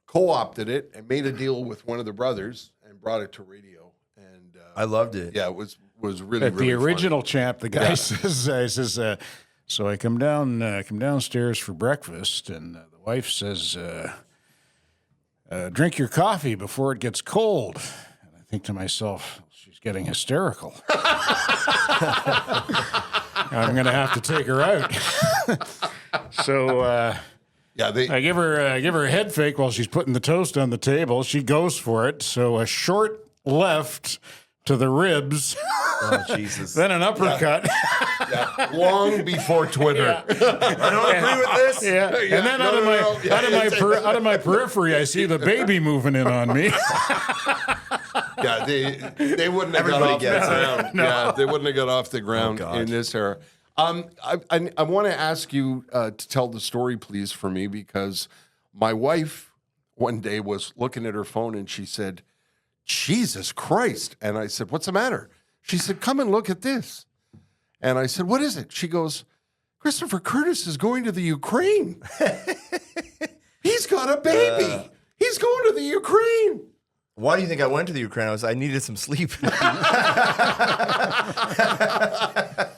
co-opted it and made a deal with one of the brothers and brought it to radio. And I loved it. yeah, it was really At really the funny. original champ, the guy says, so I come downstairs for breakfast, and the wife says, drink your coffee before it gets cold. And I think to myself, she's getting hysterical. I'm going to have to take her out. So Yeah, they I give her a head fake while she's putting the toast on the table. She goes for it. So a short left to the ribs, Oh, Jesus. then an uppercut. long before Twitter. I don't agree with this. Yeah, and then out of my periphery, I see the baby moving in on me. Yeah, they wouldn't have got Everybody off the gets it. ground. Yeah, they wouldn't have got off the ground God. in this era. I want to ask you to tell the story, please, for me, because my wife one day was looking at her phone and she said, "Jesus Christ!" And I said, "What's the matter?" She said, "Come and look at this." And I said, "What is it?" She goes, "Christopher Curtis is going to the Ukraine. He's got a baby. He's going to the Ukraine." Why do you think I went to the Ukraine? I needed some sleep.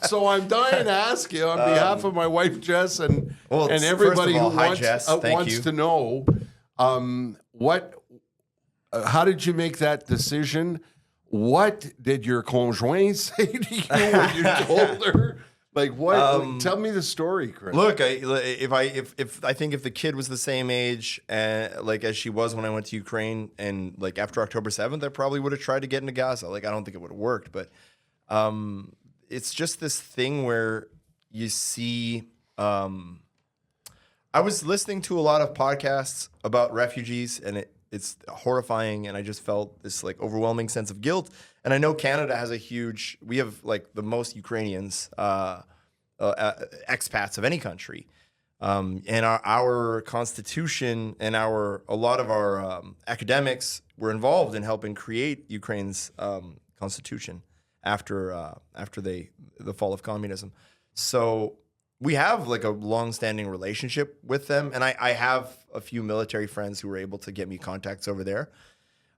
So I'm dying to ask you on behalf of my wife Jess and Well, and first everybody of all, who hi, wants, Jess. Thank wants you. to know how did you make that decision? What did your conjoint say to you when you told her? Like what? Tell me the story, Chris. Look, if I think if the kid was the same age like as she was when I went to Ukraine, and like after October 7th, I probably would have tried to get into Gaza. Like I don't think it would have worked, but it's just this thing where you see. I was listening to a lot of podcasts about refugees, and it's horrifying, and I just felt this like overwhelming sense of guilt. And I know Canada has we have like the most Ukrainians, expats of any country. And our constitution and a lot of our academics were involved in helping create Ukraine's constitution after the fall of communism. So we have like a long-standing relationship with them, and I have a few military friends who were able to get me contacts over there.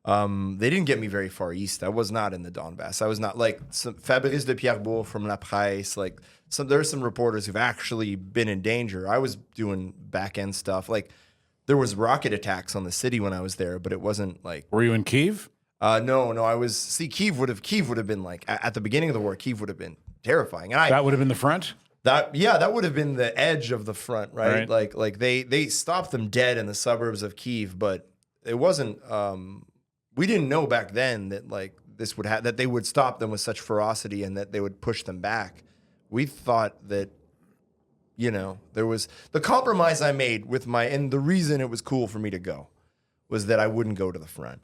They didn't get me very far east. I was not in the Donbass. I was not like Fabrice de Pierrebourg from La Presse. Like there are some reporters who've actually been in danger. I was doing back end stuff. Like there was rocket attacks on the city when I was there, but it wasn't like. Were you in Kyiv? No. I was. See, Kyiv would have been like at the beginning of the war. Kyiv would have been terrifying. And That would have been the front? that would have been the edge of the front, right? Like they stopped them dead in the suburbs of Kyiv, but it wasn't. We didn't know back then that like this would that they would stop them with such ferocity and that they would push them back. We thought that, there was the compromise I made with and the reason it was cool for me to go was that I wouldn't go to the front.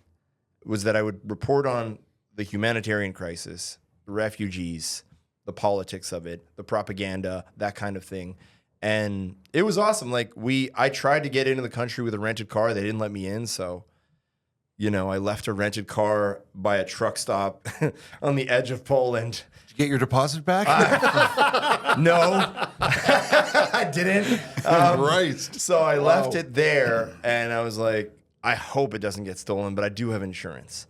It was that I would report on the humanitarian crisis, the refugees, the politics of it, the propaganda, that kind of thing. And it was awesome. Like I tried to get into the country with a rented car. They didn't let me in. So, I left a rented car by a truck stop on the edge of Poland. Did you get your deposit back? No, I didn't. Christ. So I left it there and I was like, I hope it doesn't get stolen, but I do have insurance.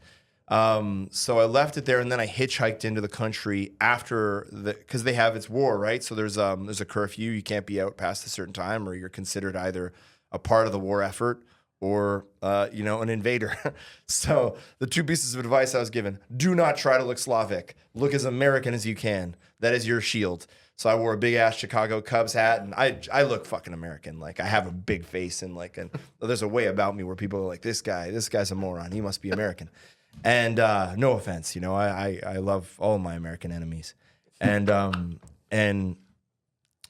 So I left it there and then I hitchhiked into the country after because they have its war, right? So there's a curfew. You can't be out past a certain time or you're considered either a part of the war effort or, an invader. So the two pieces of advice I was given: do not try to look Slavic. Look as American as you can. That is your shield. So I wore a big ass Chicago Cubs hat, and I look fucking American. Like I have a big face, and there's a way about me where people are like, this guy's a moron. He must be American. And no offense, I love all my American enemies. And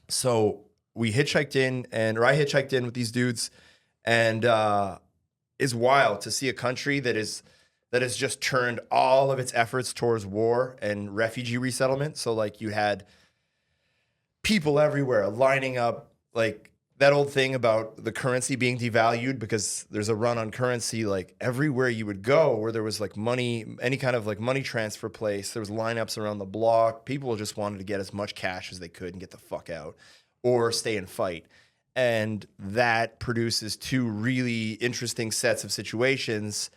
so I hitchhiked in with these dudes. And it's wild to see a country that has just turned all of its efforts towards war and refugee resettlement. So like you had people everywhere lining up, like that old thing about the currency being devalued because there's a run on currency. Like everywhere you would go where there was like money, any kind of like money transfer place, there was lineups around the block. People just wanted to get as much cash as they could and get the fuck out or stay and fight. And that produces two really interesting sets of situations.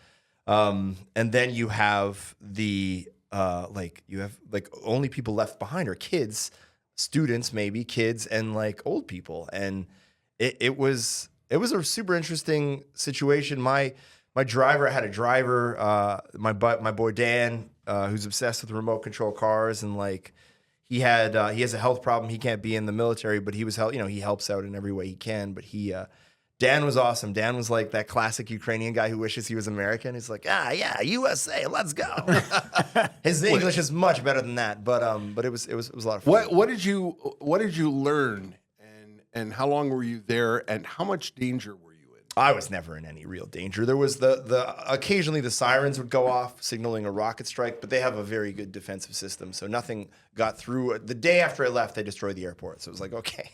And then you have only people left behind are kids, students, maybe kids and like old people. And it was a super interesting situation. My driver, I had a driver, my boy Dan, who's obsessed with remote control cars, and like he has a health problem. He can't be in the military, but he helps out in every way he can. But Dan was awesome. Dan was like that classic Ukrainian guy who wishes he was American. He's like, yeah, USA, let's go. His English is much better than that, but it was a lot of fun. What did you learn, and how long were you there, and how much danger were you in? I was never in any real danger. There was occasionally the sirens would go off signaling a rocket strike, but they have a very good defensive system, so nothing got through. The day after I left, they destroyed the airport, so it was like, okay.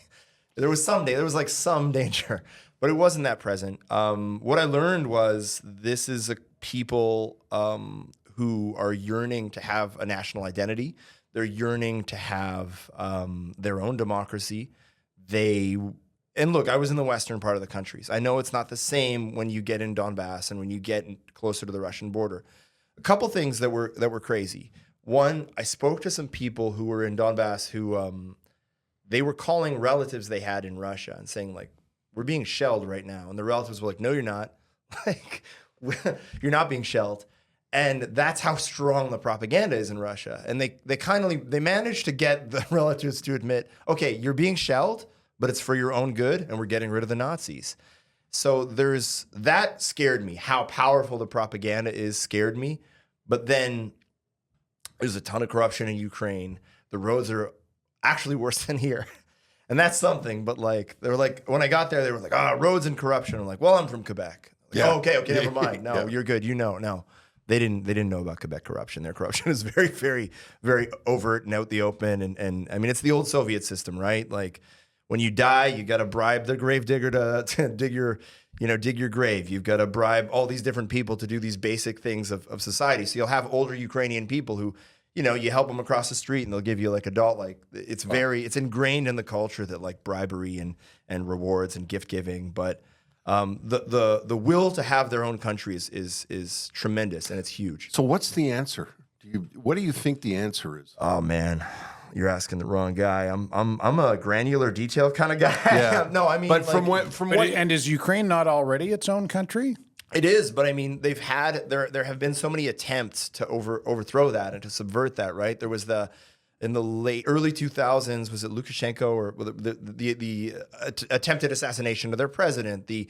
There was some danger, but it wasn't that present. What I learned was this is a people who are yearning to have a national identity. They're yearning to have their own democracy. And look, I was in the western part of the countries. I know it's not the same when you get in Donbass and when you get closer to the Russian border. A couple things that were crazy. One, I spoke to some people who were in Donbass who they were calling relatives they had in Russia and saying like, we're being shelled right now. And the relatives were like, no, you're not. Like, you're not being shelled. And that's how strong the propaganda is in Russia. And they managed to get the relatives to admit, okay, you're being shelled, but it's for your own good, and we're getting rid of the Nazis. So that scared me. How powerful the propaganda is scared me. But then there's a ton of corruption in Ukraine. The roads are actually worse than here. And that's something. But like, they were like, when I got there, they were like, roads and corruption. I'm like, well, I'm from Quebec. Like, oh, okay, never mind. No, you're good. No. They didn't know about Quebec corruption. Their corruption is very, very, very overt and out the open. And I mean, it's the old Soviet system, right? Like when you die, you got to bribe the grave digger to dig your grave. You've got to bribe all these different people to do these basic things of society. So you'll have older Ukrainian people who, you help them across the street and they'll give you like $1. Like it's ingrained in the culture that like bribery and rewards and gift giving. But The will to have their own country is tremendous, and it's huge. So what's the answer? What do you think the answer is? Oh man, you're asking the wrong guy. I'm a granular detail kind of guy. Yeah. No, I mean, but like, And is Ukraine not already its own country? it is, but I mean, there have been so many attempts to overthrow that and to subvert that. Right? There was in the early 2000s, was it Lukashenko or the attempted assassination of their president, the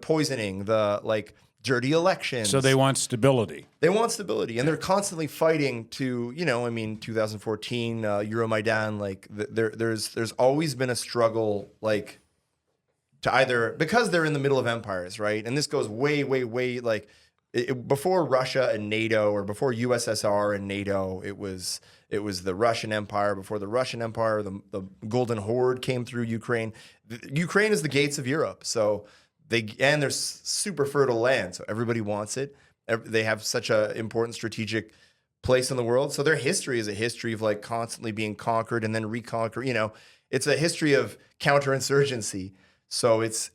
poisoning, the like dirty elections. So they want stability. They want stability, and they're constantly fighting to, 2014 Euromaidan. Like there's always been a struggle, like to either, because they're in the middle of empires, right? And this goes way, way, way like before Russia and NATO, or before USSR and NATO. It was the Russian Empire. Before the Russian Empire, the Golden Horde came through Ukraine. Ukraine is the gates of Europe, so. There's super fertile land, so everybody wants it. They have such an important strategic place in the world. So their history is a history of like constantly being conquered and then reconquered. It's a history of counterinsurgency. So it's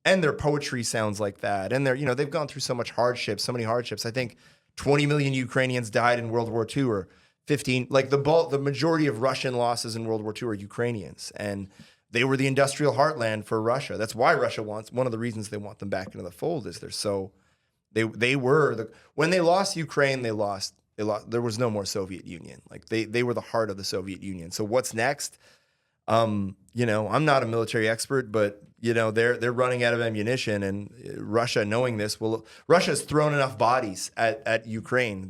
and their poetry sounds like that. And they've gone through so many hardships. I think 20 million Ukrainians died in World War II, or 15. Like the majority of Russian losses in World War II are Ukrainians, and they were the industrial heartland for Russia. That's why Russia one of the reasons they want them back into the fold is when they lost Ukraine, they lost, there was no more Soviet Union. Like they were the heart of the Soviet Union. So what's next? I'm not a military expert, but they're running out of ammunition, and Russia, knowing this, Russia's thrown enough bodies at Ukraine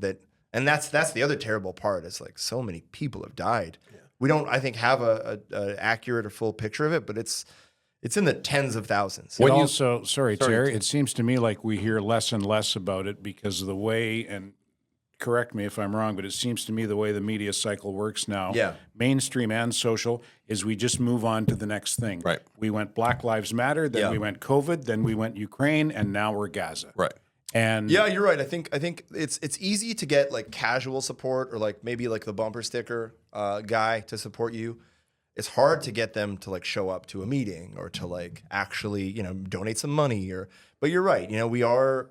and that's the other terrible part. It's like so many people have died. Yeah. We don't, I think, have a accurate or full picture of it, but it's in the tens of thousands. Sorry, Terry, it seems to me like we hear less and less about it because of the way, and correct me if I'm wrong, but it seems to me the way the media cycle works now, mainstream and social, is we just move on to the next thing. Right. We went Black Lives Matter, then we went COVID, then we went Ukraine, and now we're Gaza. Right. And yeah, you're right. I think it's easy to get like casual support, or like maybe like the bumper sticker guy to support you. It's hard to get them to like show up to a meeting or to like actually donate some money. But you're right. We are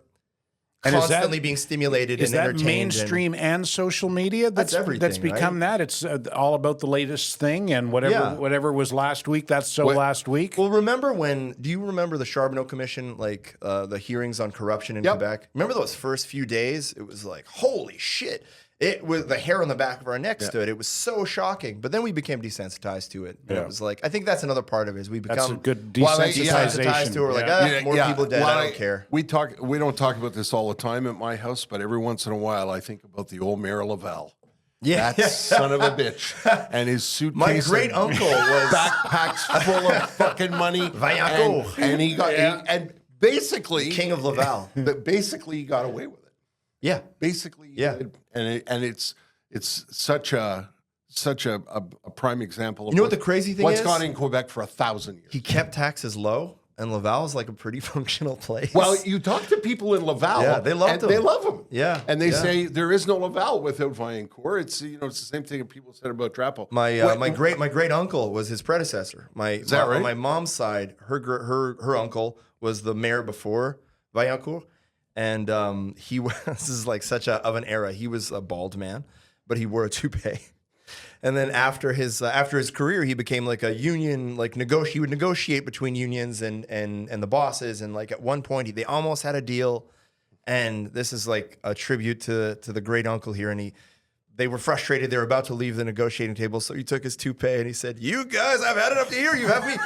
constantly being stimulated and entertained. Is that mainstream and social media? That's everything. That's become that. It's all about the latest thing, and whatever was last week, that's last week. Well, do you remember the Charbonneau Commission, like the hearings on corruption in Quebec? Remember those first few days? It was like, holy shit. It was the hair on the back of our neck stood. It was so shocking. But then we became desensitized to it. And it was like, I think that's another part of it, is we become that's a good desensitization to it. We're like, more people dead, I don't care. We don't talk about this all the time at my house, but every once in a while I think about the old Mayor Laval. Yeah. That son of a bitch. And his suitcase. My great uncle was backpacks full of fucking money. Vaillancourt. And he got and basically King of Laval. Basically he got away with it. Yeah. Basically, and it's such a prime example of what the crazy thing is? What's gone in Quebec for 1,000 years. He kept taxes low, and Laval is like a pretty functional place. Well, you talk to people in Laval, they love him. They love him. Yeah. And they say there is no Laval without Vaillancourt. It's it's the same thing that people said about Drapeau. My great uncle was his predecessor. Is that right? On my mom's side, her uncle was the mayor before Vaillancourt. And he was, this is like such of an era. He was a bald man, but he wore a toupee. And then after his career, he became like a union, he would negotiate between unions and the bosses. And like at one point, they almost had a deal. And this is like a tribute to the great uncle here. And they were frustrated. They were about to leave the negotiating table. So he took his toupee and he said, "You guys, I've had it up to here. You have me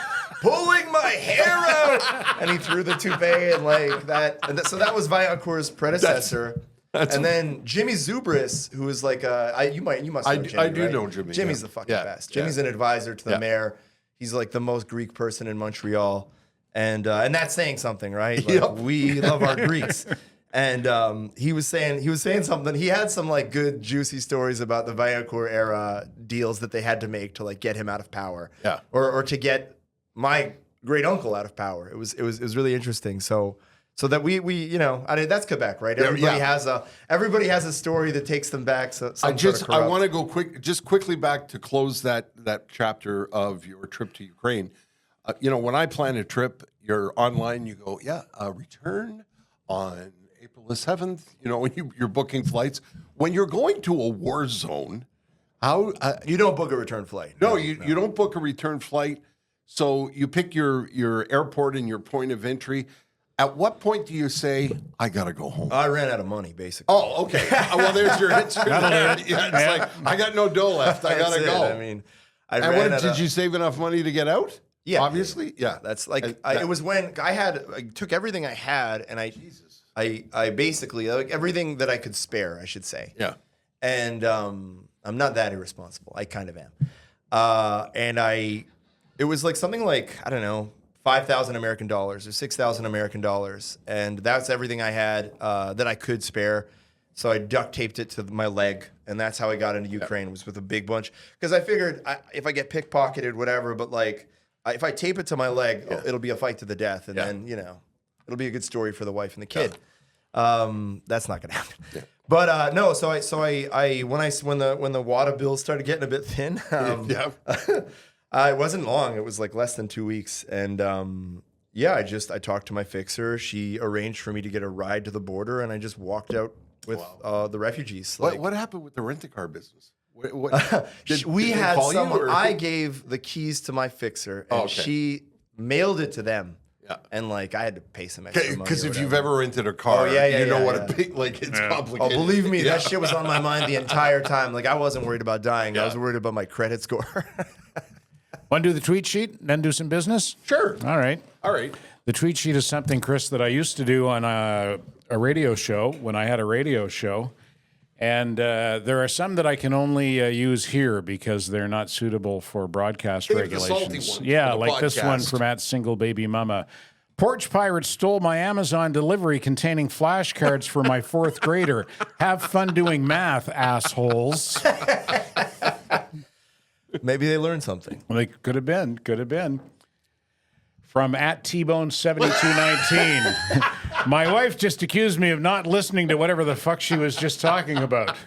pulling my hair out." And he threw the toupee and like that. So that was Vaillancourt's predecessor. And then Jimmy Zubris, who is like you must know Jimmy, I do right? know Jimmy. Jimmy's the fucking best. Jimmy's an advisor to the mayor. He's like the most Greek person in Montreal. And that's saying something, right? Like, we love our Greeks. And he was saying something. He had some like good juicy stories about the Vaillancourt era deals that they had to make to like get him out of power, or to get my great uncle out of power. It was really interesting. So that we that's Quebec, right? Everybody has a story that takes them back. So I want to go quickly back to close that chapter of your trip to Ukraine. when I plan a trip, you're online, you go, return on April the 7th, when you're booking flights. When you're going to a war zone, how... You don't book a return flight. No, you don't book a return flight. So you pick your airport and your point of entry. At what point do you say, I got to go home? I ran out of money, basically. Oh, okay. Well, there's your answer. It's like, I got no dough left. I got to go. I mean, did you save enough money to get out? Yeah. Obviously? Yeah. That's like, it was when I took everything I had and I basically, like everything that I could spare, I should say. Yeah. And I'm not that irresponsible. I kind of am. It was like something like, I don't know, 5,000 American dollars or 6,000 American dollars. And that's everything I had that I could spare. So I duct taped it to my leg. And that's how I got into Ukraine, was with a big bunch. Because I figured if I get pickpocketed, whatever, but like if I tape it to my leg, it'll be a fight to the death. And then, it'll be a good story for the wife and the kid. That's not going to happen. Yeah. But no, so I when the water bills started getting a bit thin, it wasn't long. It was like less than 2 weeks, and I talked to my fixer. She arranged for me to get a ride to the border, and I just walked out with the refugees. What happened with the rent-a-car business? I gave the keys to my fixer, and she mailed it to them. Yeah. And like I had to pay some extra money. Because if you've ever rented a car, you know what a big, like it's complicated. Oh, believe me, that shit was on my mind the entire time. Like I wasn't worried about dying. I was worried about my credit score. Want to do the tweet sheet, then do some business? Sure. All right. The tweet sheet is something, Chris, that I used to do on a radio show when I had a radio show. And there are some that I can only use here because they're not suitable for broadcast regulations. Like this one from @Single Baby Mama. Porch pirates stole my Amazon delivery containing flashcards for my 4th grader. Have fun doing math, assholes. Maybe they learned something. Well, they could have been. From @TBone7219. My wife just accused me of not listening to whatever the fuck she was just talking about.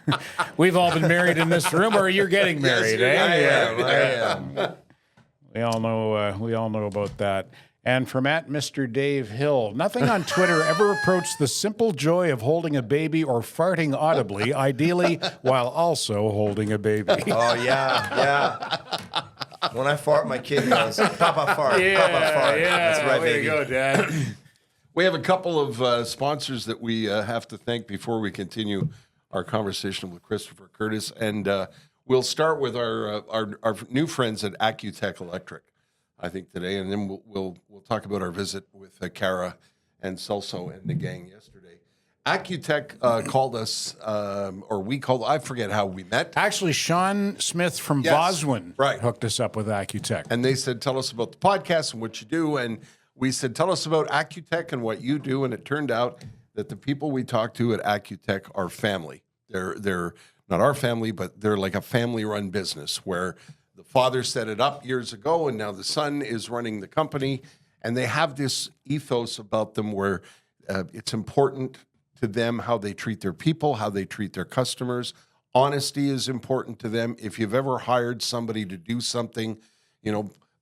We've all been married in this room, or you're getting married, yes, I am. We all know about that. And from @Mr. Dave Hill. Nothing on Twitter ever approached the simple joy of holding a baby or farting audibly, ideally while also holding a baby. Oh, yeah. When I fart, my kid goes, Papa fart, Papa fart. Yeah, that's right, baby. There you go, Dad. We have a couple of sponsors that we have to thank before we continue our conversation with Christopher Curtis. And we'll start with our new friends at Accutech Electric, I think, today. And then we'll talk about our visit with Kara and Celso and the gang yesterday. Accutech called us, or we called, I forget how we met. Actually, Sean Smith from Vozwin hooked us up with Accutech. And they said, tell us about the podcast and what you do. And we said, tell us about Accutech and what you do. And it turned out that the people we talked to at Accutech are family. They're not our family, but they're like a family-run business where the father set it up years ago, and now the son is running the company. And they have this ethos about them where it's important to them how they treat their people, how they treat their customers. Honesty is important to them. If you've ever hired somebody to do something,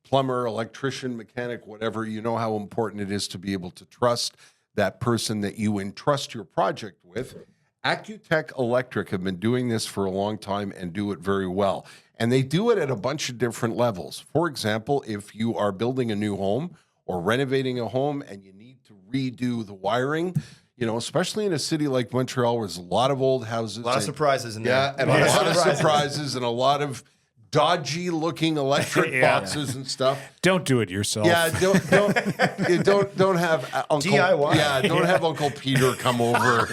plumber, electrician, mechanic, whatever, you know how important it is to be able to trust that person that you entrust your project with. Accutech Electric have been doing this for a long time and do it very well. And they do it at a bunch of different levels. For example, if you are building a new home or renovating a home and you need to redo the wiring, especially in a city like Montreal, where there's a lot of old houses. A lot of surprises in there. Yeah, and a lot of surprises and a lot of dodgy-looking electric boxes and stuff. Don't do it yourself. Yeah, don't have Uncle DIY. Yeah, don't have Uncle Peter come over.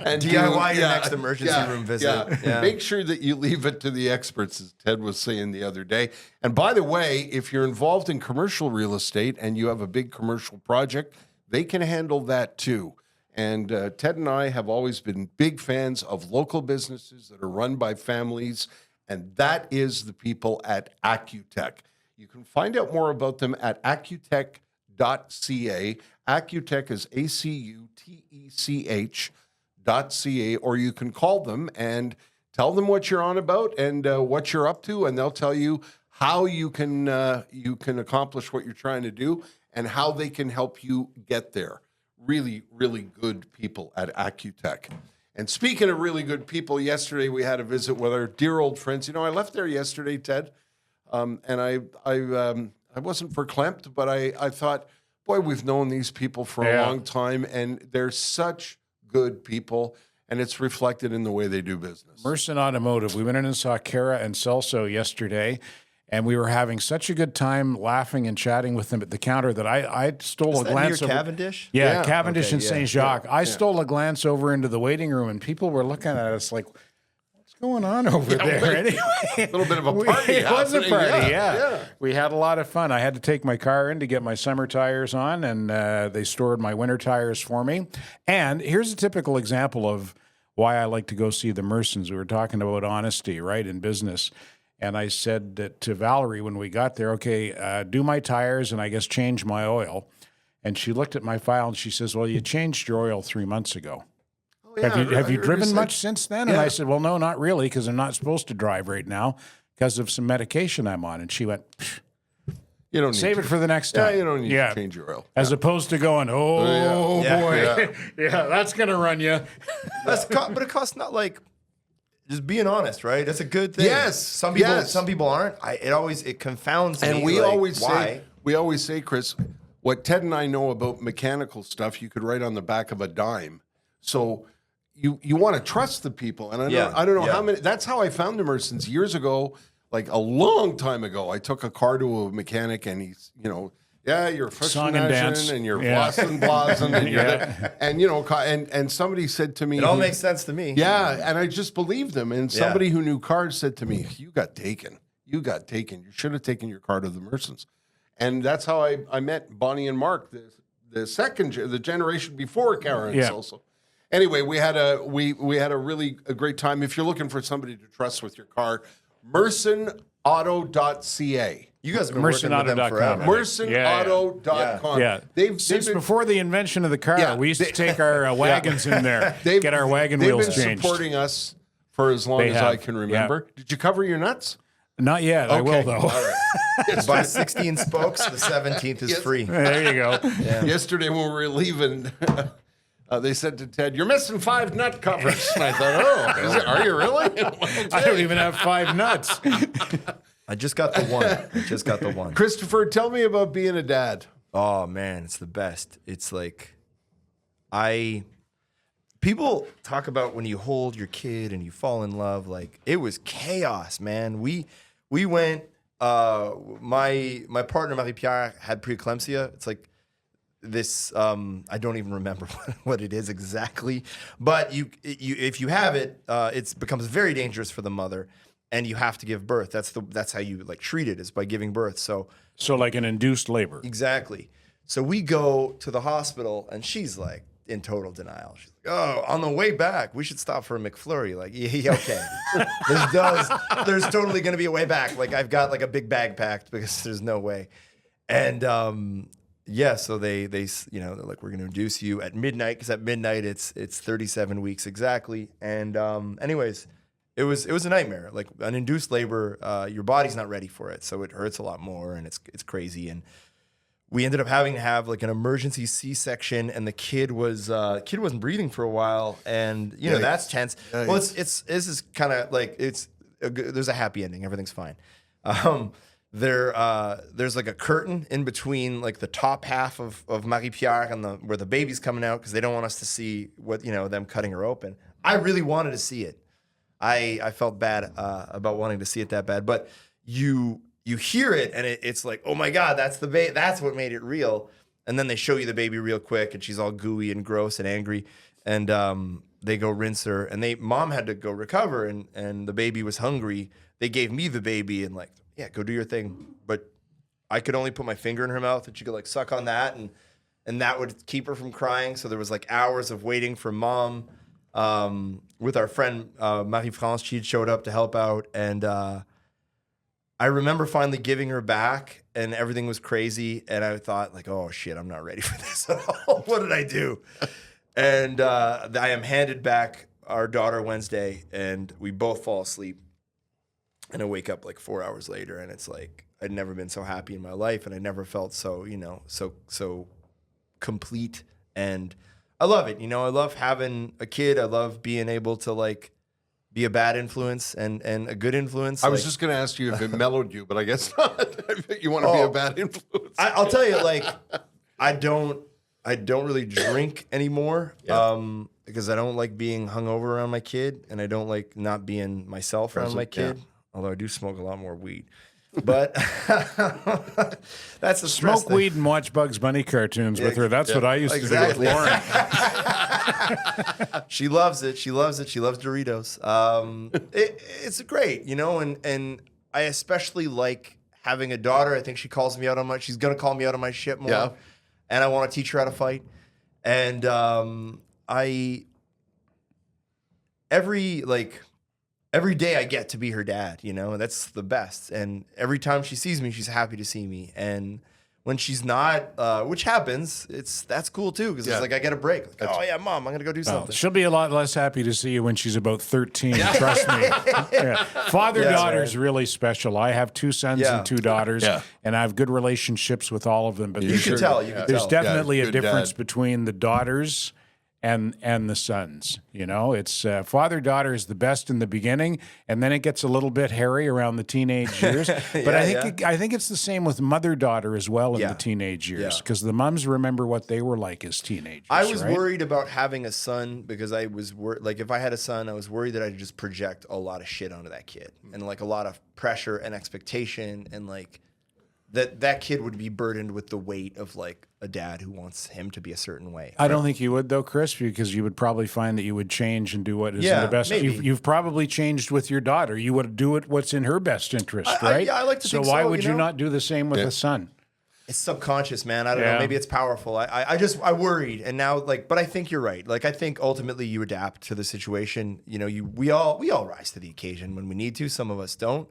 And DIY your next emergency room visit. Yeah. Make sure that you leave it to the experts, as Ted was saying the other day. And by the way, if you're involved in commercial real estate and you have a big commercial project, they can handle that too. And Ted and I have always been big fans of local businesses that are run by families, and that is the people at Accutech. You can find out more about them at accutech.ca. Accutech is ACUTECH.ca, or you can call them and tell them what you're on about and what you're up to, and they'll tell you how you can accomplish what you're trying to do and how they can help you get there. Really, really good people at Accutech. And speaking of really good people, yesterday we had a visit with our dear old friends. I left there yesterday, Ted, and I wasn't verklempt, but I thought, boy, we've known these people for a long time, and they're such good people, and it's reflected in the way they do business. Merson Automotive. We went in and saw Kara and Celso yesterday, and we were having such a good time laughing and chatting with them at the counter that I stole a glance near over Cavendish? Yeah, Cavendish Okay, and yeah. Saint Jacques. I stole a glance over into the waiting room, and people were looking at us like, what's going on over there? Anyway, A little bit of a party. it was a happening. party, Yeah. yeah. We had a lot of fun. I had to take my car in to get my summer tires on, and they stored my winter tires for me. And here's a typical example of why I like to go see the Mersons. We were talking about honesty, right, in business. And I said to Valerie when we got there, okay, do my tires and I guess change my oil. And she looked at my file and she says, well, you changed your oil 3 months ago. Have you driven much since then? And I said, well, no, not really, because I'm not supposed to drive right now because of some medication I'm on. And she went, You don't need save to. it for the next time. Yeah, you don't need to change your oil. As opposed to going, oh, Yeah. boy. Yeah, that's going to run you. But it costs not like just being honest, right? That's a good thing. Yes, Some people, yes. some people aren't. It confounds me. And we like, always why? say, Chris, what Ted and I know about mechanical stuff, you could write on the back of a dime. So you want to trust the people. And I don't know how many. That's how I found the Mersons years ago, like a long time ago. I took a car to a mechanic, and he's, you're Song and dance. and you're blasin' and you're and somebody said to me, It all makes sense to me. yeah, and I just believed them. And somebody who knew cars said to me, You got taken. You should have taken your car to the Mersons. And that's how I met Bonnie and Mark, the generation before Karen and Celso. Anyway, we had a really great time. If you're looking for somebody to trust with your car, mersonauto.ca. You guys have been working with them forever. mersonauto.com. Yeah. Since been, before the invention of the car, we used to take our wagons in there, get our wagon wheels changed. They've been supporting us for as long as I can remember. Yeah. Did you cover your nuts? Not yet. I will, though. All right. Buy 16 spokes. The 17th is free. There you go. Yesterday when we were leaving, they said to Ted, "You're missing 5 nut covers." And I thought, are you really? I don't even have 5 nuts. I just got the one. Christopher, tell me about being a dad. Oh man, it's the best. It's like people talk about when you hold your kid and you fall in love, like it was chaos, man. We went my partner Marie-Pierre had preeclampsia. It's like this I don't even remember what it is exactly, but you if you have it, it becomes very dangerous for the mother. And you have to give birth. That's how you like treat it, is by giving birth. So like an induced labor. exactly. So we go to the hospital, and she's like in total denial. She's like, "Oh, on the way back, we should stop for a McFlurry." Like, yeah, okay. There's totally gonna be a way back. Like, I've got like a big bag packed because there's no way. And so they they're like, "We're gonna induce you at midnight," because at midnight it's 37 weeks exactly. And anyways. It was a nightmare. Like an induced labor, your body's not ready for it, so it hurts a lot more, and it's crazy. And we ended up having to have like an emergency C-section, and the kid wasn't breathing for a while, and that's tense. Well, this is kind of like there's a happy ending. Everything's fine. There's like a curtain in between like the top half of Marie-Pierre and where the baby's coming out, because they don't want us to see what them cutting her open. I really wanted to see it. I felt bad about wanting to see it that bad, but you hear it and it's like, oh my God, that's that's what made it real. And then they show you the baby real quick, and she's all gooey and gross and angry, and they go rinse her, and mom had to go recover, and the baby was hungry. They gave me the baby and like, yeah, go do your thing, but I could only put my finger in her mouth, and she could like suck on that, and that would keep her from crying. So there was like hours of waiting for mom. With our friend Marie-France, she showed up to help out, and I remember finally giving her back, and everything was crazy, and I thought like, oh shit, I'm not ready for this at all. What did I do? And I am handed back our daughter Wednesday, and we both fall asleep. and I wake up like 4 hours later, and it's like I'd never been so happy in my life, and I never felt so, so complete. And I love it. I love having a kid. I love being able to like be a bad influence and a good influence. I was just going to ask you if it mellowed you, but I guess not. I think you want to be a bad influence. I'll tell you, like, I don't really drink anymore. Because I don't like being hungover around my kid, and I don't like not being myself around my kid. Although I do smoke a lot more weed. But that's the stress Smoke weed and watch Bugs Bunny cartoons with her. That's what I used to do with Lauren. She loves it. She loves it. She loves Doritos. It's great, and I especially like having a daughter. I think she calls me out on she's going to call me out on my shit more. Yeah. And I want to teach her how to fight. And every day I get to be her dad, and that's the best. And every time she sees me, she's happy to see me. And when she's not, which happens, that's cool too, because it's like I get a break. Like, oh yeah, Mom, I'm gonna go do something. She'll be a lot less happy to see you when she's about 13. Trust me. Father-daughter is really special. I have 2 sons and 2 daughters, and I have good relationships with all of them. But You can tell. there's definitely a good difference dad. between the daughters and the sons. It's father-daughter is the best in the beginning, and then it gets a little bit hairy around the teenage years. But I think it's the same with mother-daughter as well in the teenage years, because the moms remember what they were like as teenagers. I was right? worried about having a son because I was like, if I had a son, I was worried that I'd just project a lot of shit onto that kid, and like a lot of pressure and expectation, and like that kid would be burdened with the weight of like a dad who wants him to be a certain way. I don't think you would, though, Chris, because you would probably find that you would change and do what is in the best. Maybe. You've probably changed with your daughter. You would do what's in her best interest, right? I like to so think why so, would you not do the same with a son? It's subconscious, man. I don't know. Maybe it's powerful. I worried, and now but I think you're right. Like I think ultimately you adapt to the situation. We all rise to the occasion when we need to. Some of us don't.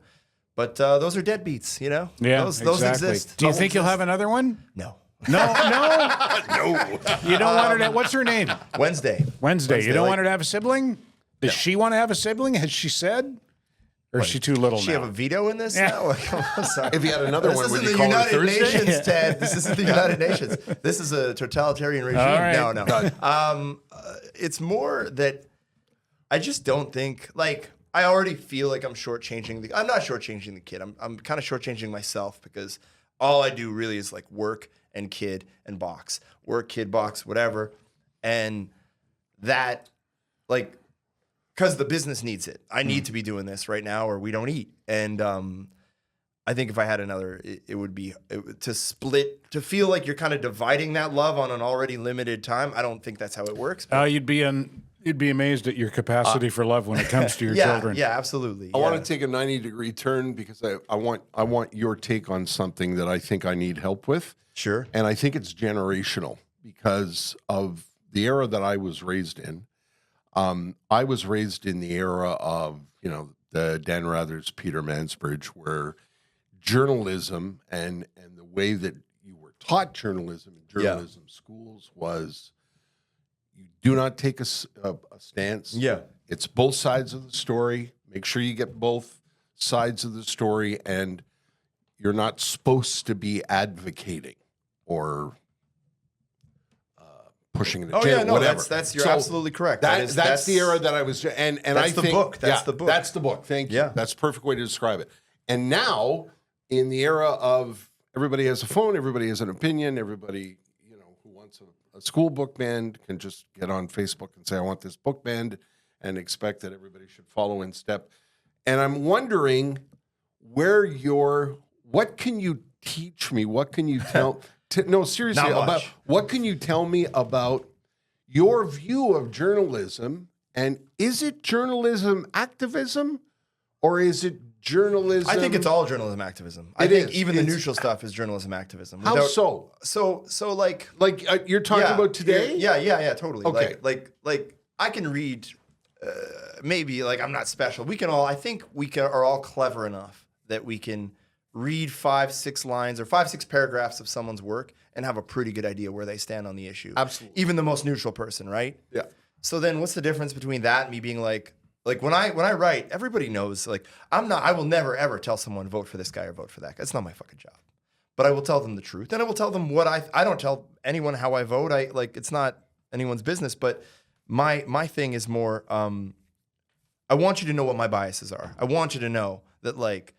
But those are deadbeats, Yeah, those exactly. exist. Do you Those think you'll exist. have another one? No. No. No. You don't want her to. What's her name? Wednesday. Wednesday. You don't like- want her to have a sibling? Does she want to have a sibling? Has she said? Or is she too little Does she now? have a veto in this now? I'm sorry. If you had another This one, would isn't you the call her United Thursday? Nations, Ted. This isn't the United Nations. This is a totalitarian regime. All right. No. It's more that I just don't think I already feel like I'm shortchanging I'm not shortchanging the kid. I'm kind of shortchanging myself because all I do really is like work and kid and box. Work, kid, box, whatever. And that because the business needs it. I need to be doing this right now or we don't eat. And I think if I had another, it would be to feel like you're kind of dividing that love on an already limited time. I don't think that's how it works. But You'd be amazed at your capacity for love when it comes to your children. Yeah, absolutely. I want to take a 90-degree turn because I want your take on something that I think I need help with. Sure. And I think it's generational because of the era that I was raised in. I was raised in the era of, the Dan Rathers, Peter Mansbridge, where journalism and the way that you were taught journalism in journalism schools was you do not take a stance. Yeah. It's both sides of the story. Make sure you get both sides of the story, and you're not supposed to be advocating or pushing the jail, whatever. You're absolutely correct. That's the era that I was, and that's I the think book. That's the book. That's the book. Thank you. Yeah. That's the perfect way to describe it. And now, in the era of everybody has a phone, everybody has an opinion, everybody who wants a school book band can just get on Facebook and say, I want this book band, and expect that everybody should follow in step. And I'm wondering what can you teach me? What can you tell? No, seriously, what can you tell me about your view of journalism? And is it journalism activism, or is it journalism? I think it's all journalism activism. I think even the neutral stuff is journalism activism. How so? So like you're talking about today? Yeah, totally. Okay. Like I can read. Maybe I'm not special. I think we are all clever enough that we can read 5-6 lines or 5-6 paragraphs of someone's work and have a pretty good idea where they stand on the issue. Absolutely. Even the most neutral person, right? Yeah. So then what's the difference between that and me being like, Like when I write, everybody knows. Like I will never ever tell someone vote for this guy or vote for that guy. It's not my fucking job. But I will tell them the truth, and I will tell them what I don't tell anyone how I vote. It's not anyone's business. But my thing is more. I want you to know what my biases are. I want you to know that like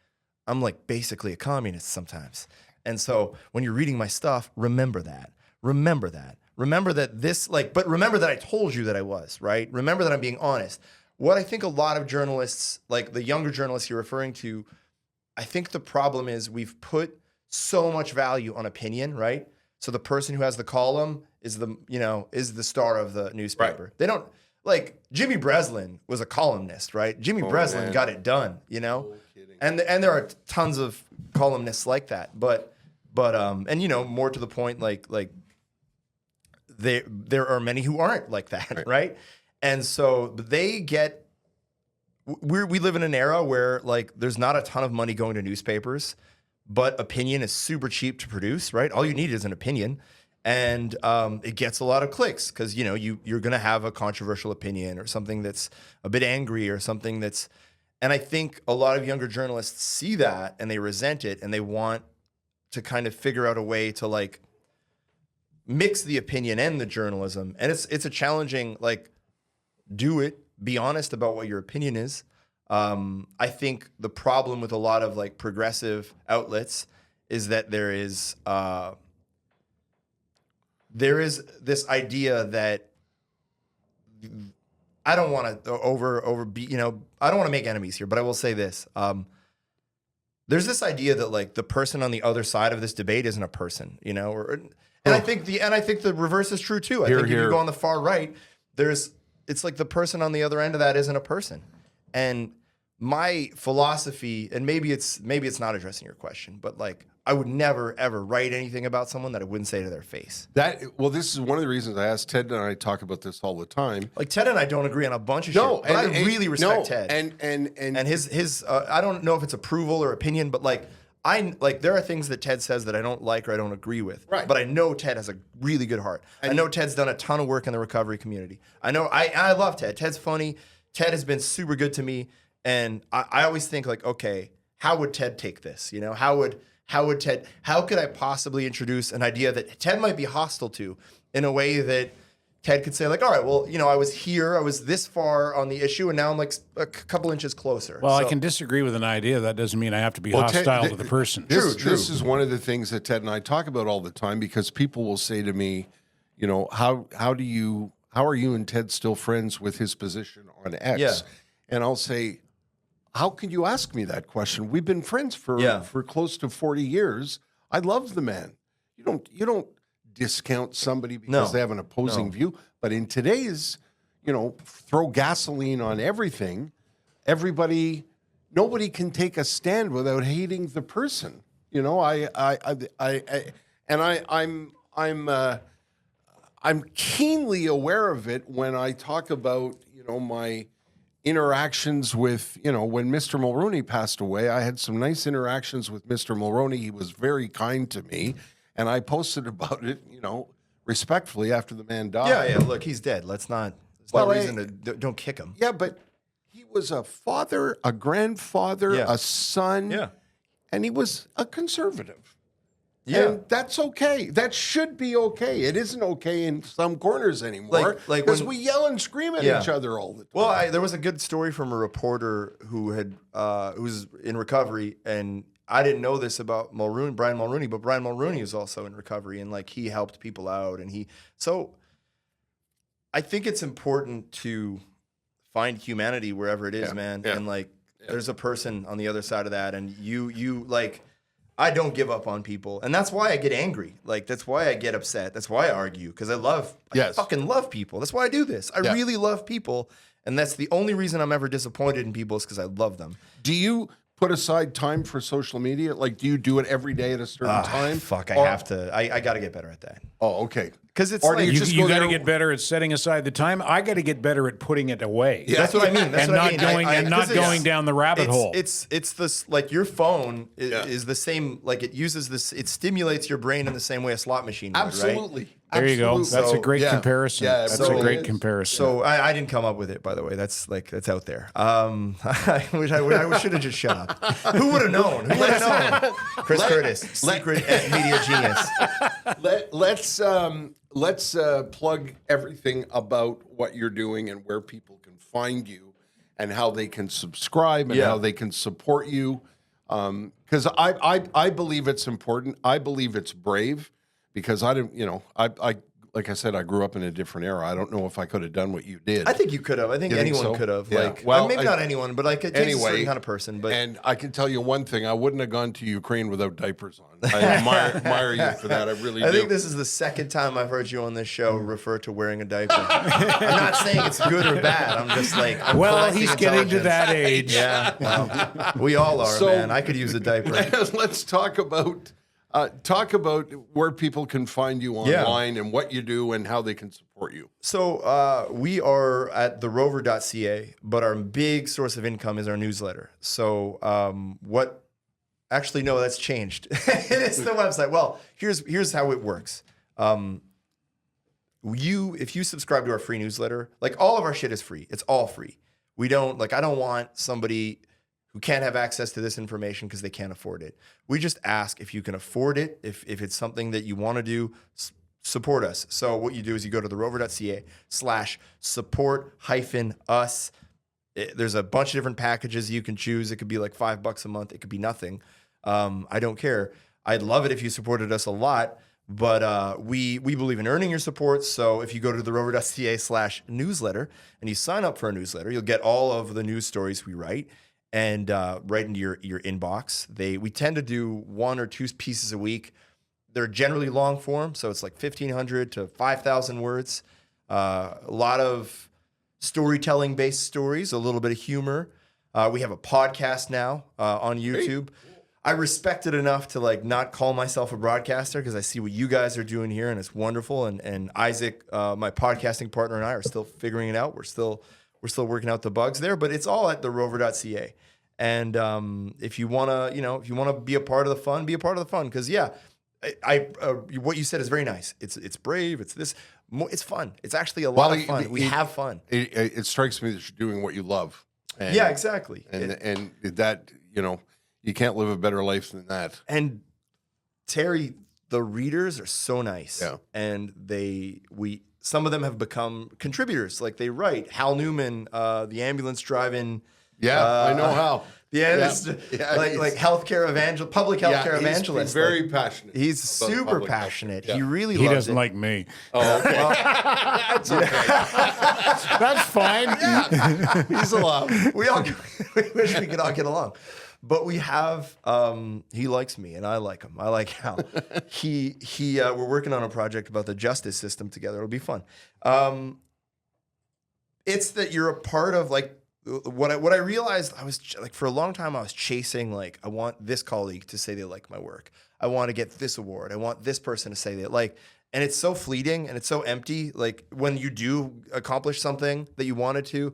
I'm like basically a communist sometimes. And so when you're reading my stuff, remember that. Remember that. Remember that but remember that I told you that I was, right? Remember that I'm being honest. What I think a lot of journalists, like the younger journalists you're referring to, I think the problem is we've put so much value on opinion, right? So the person who has the column is the star of the newspaper. Right. They don't like Jimmy Breslin was a columnist, right? Jimmy Breslin got it done, No kidding. And there are tons of columnists like that, but more to the point, like there are many who aren't like that, right? And so we live in an era where like there's not a ton of money going to newspapers, but opinion is super cheap to produce, right? All you need is an opinion, and it gets a lot of clicks because you're gonna have a controversial opinion or something that's a bit angry or something that's, and I think a lot of younger journalists see that and they resent it and they want to kind of figure out a way to like mix the opinion and the journalism, and it's a challenging do it, be honest about what your opinion is. I think the problem with a lot of like progressive outlets is that there is this idea that I don't want to I don't want to make enemies here, but I will say this. There's this idea that like the person on the other side of this debate isn't a person, I think the reverse is true too. I think if you go on the far right, it's like the person on the other end of that isn't a person. And my philosophy, and maybe it's not addressing your question, but like I would never ever write anything about someone that I wouldn't say to their face. This is one of the reasons I asked Ted and I talk about this all the time. Like Ted and I don't agree on a bunch of shit, but I really respect Ted. And his I don't know if it's approval or opinion, but there are things that Ted says that I don't like or I don't agree with. Right. But I know Ted has a really good heart. I know Ted's done a ton of work in the recovery community. I know I love Ted. Ted's funny. Ted has been super good to me. And I always think like, okay, how would Ted take this? How could I possibly introduce an idea that Ted might be hostile to in a way that Ted could say like, all right, well, I was this far on the issue and now I'm like a couple inches closer. Well, I can disagree with an idea. That doesn't mean I have to be hostile to the person. True. This is one of the things that Ted and I talk about all the time because people will say to me, how are you and Ted still friends with his position on X? Yeah. And I'll say, how can you ask me that question? We've been friends for close to 40 years. I love the man. You don't discount somebody because they have an opposing view. But in today's, throw gasoline on everything. Nobody can take a stand without hating the person. I'm keenly aware of it when I talk about my interactions with, when Mr. Mulroney passed away, I had some nice interactions with Mr. Mulroney. He was very kind to me, and I posted about it, respectfully after the man died. Yeah. Look, he's dead. There's no reason to don't kick him. Yeah, but he was a father, a grandfather, a son, and he was a conservative. Yeah. And that's okay. That should be okay. It isn't okay in some corners anymore because we yell and scream at each other all the time. Well, there was a good story from a reporter who's in recovery, and I didn't know this about Brian Mulroney, but Brian Mulroney is also in recovery, and he helped people out, so I think it's important to find humanity wherever it is, man. Yeah. And there's a person on the other side of that, and you I don't give up on people, and that's why I get angry. That's why I get upset. That's why I argue, because I fucking love people. That's why I do this. I really love people, and that's the only reason I'm ever disappointed in people is because I love them. Do you put aside time for social media? Do you do it every day at a certain time? I have to. I got to get better at that. Oh, okay. Because it's Or do like, you just You go got to there- get better at setting aside the time. I got to get better at putting it away. that's what I mean. That's and what not I mean. going and not 'cause it's- going down the rabbit hole. It's this, like, your phone is the same, like, it uses this, it stimulates your brain in the same way a slot machine would, right? Absolutely. There you go. Absolutely. That's a great Yeah. comparison. Yeah, That's so a great it is. comparison. So I didn't come up with it, by the way. That's out there. I should have just shut up. Who would have known? Who would have known? Chris Curtis, secret media genius. Let's plug everything about what you're doing and where people can find you and how they can subscribe and how they can support you. Because I believe it's important. I believe it's brave because I didn't, I like I said, I grew up in a different era. I don't know if I could have done what you did. I think you could have. I think You think anyone so? could have. Yeah. Like, Well, maybe not anyone, but like it takes a certain anyway, kind of person. But and I can tell you one thing: I wouldn't have gone to Ukraine without diapers on. I admire you for that. I really do. I think this is the second time I've heard you on this show refer to wearing a diaper. I'm not saying it's good or bad. I'm just like, I'm well, collecting he's getting to intelligence. that age. Yeah, well, we all are, So- man. I could use a diaper. Let's talk about where people can find you online and what you do and how they can support you. So we are at the Rover.ca, but our big source of income is our newsletter. So actually, no, that's changed. It's the website. Well, here's how it works. If you subscribe to our free newsletter, like all of our shit is free. It's all free. I don't want somebody who can't have access to this information because they can't afford it. We just ask if you can afford it, if it's something that you want to do, support us. So what you do is you go to therover.ca/support-us. There's a bunch of different packages you can choose. It could be like $5 a month. It could be nothing. I don't care. I'd love it if you supported us a lot, but we believe in earning your support. So if you go to therover.ca/newsletter and you sign up for a newsletter, you'll get all of the news stories we write and right into your inbox. We tend to do 1 or 2 pieces a week. They're generally long form, so it's like 1,500 to 5,000 words. A lot of storytelling-based stories, a little bit of humor. We have a podcast now on YouTube. I respect it enough to like not call myself a broadcaster because I see what you guys are doing here and it's wonderful. And Isaac, my podcasting partner, and I are still figuring it out. We're still working out the bugs there, but it's all at therover.ca. And if you wanna, be a part of the fun, be a part of the fun. Because what you said is very nice. It's brave. It's fun. It's actually a lot of fun. We have fun. It strikes me that you're doing what you love. And, Yeah, exactly. And that, you can't live a better life than that. And Terry, the readers are so nice. Yeah. And some of them have become contributors. Like they write. Hal Newman, the ambulance driving. Yeah, I know how. Yeah, Yeah, like healthcare public healthcare evangelist. He's very passionate. He's about super public health. passionate. Yeah. He really He loves doesn't it. like me. Oh, okay. That's fine. He's allowed. we wish we could all get along. But we have he likes me and I like him. I like Hal. We're working on a project about the justice system together. It'll be fun. It's that you're a part of like what I realized. I was like for a long time I was chasing like I want this colleague to say they like my work. I want to get this award. I want this person to say they like. And it's so fleeting and it's so empty. Like when you do accomplish something that you wanted to,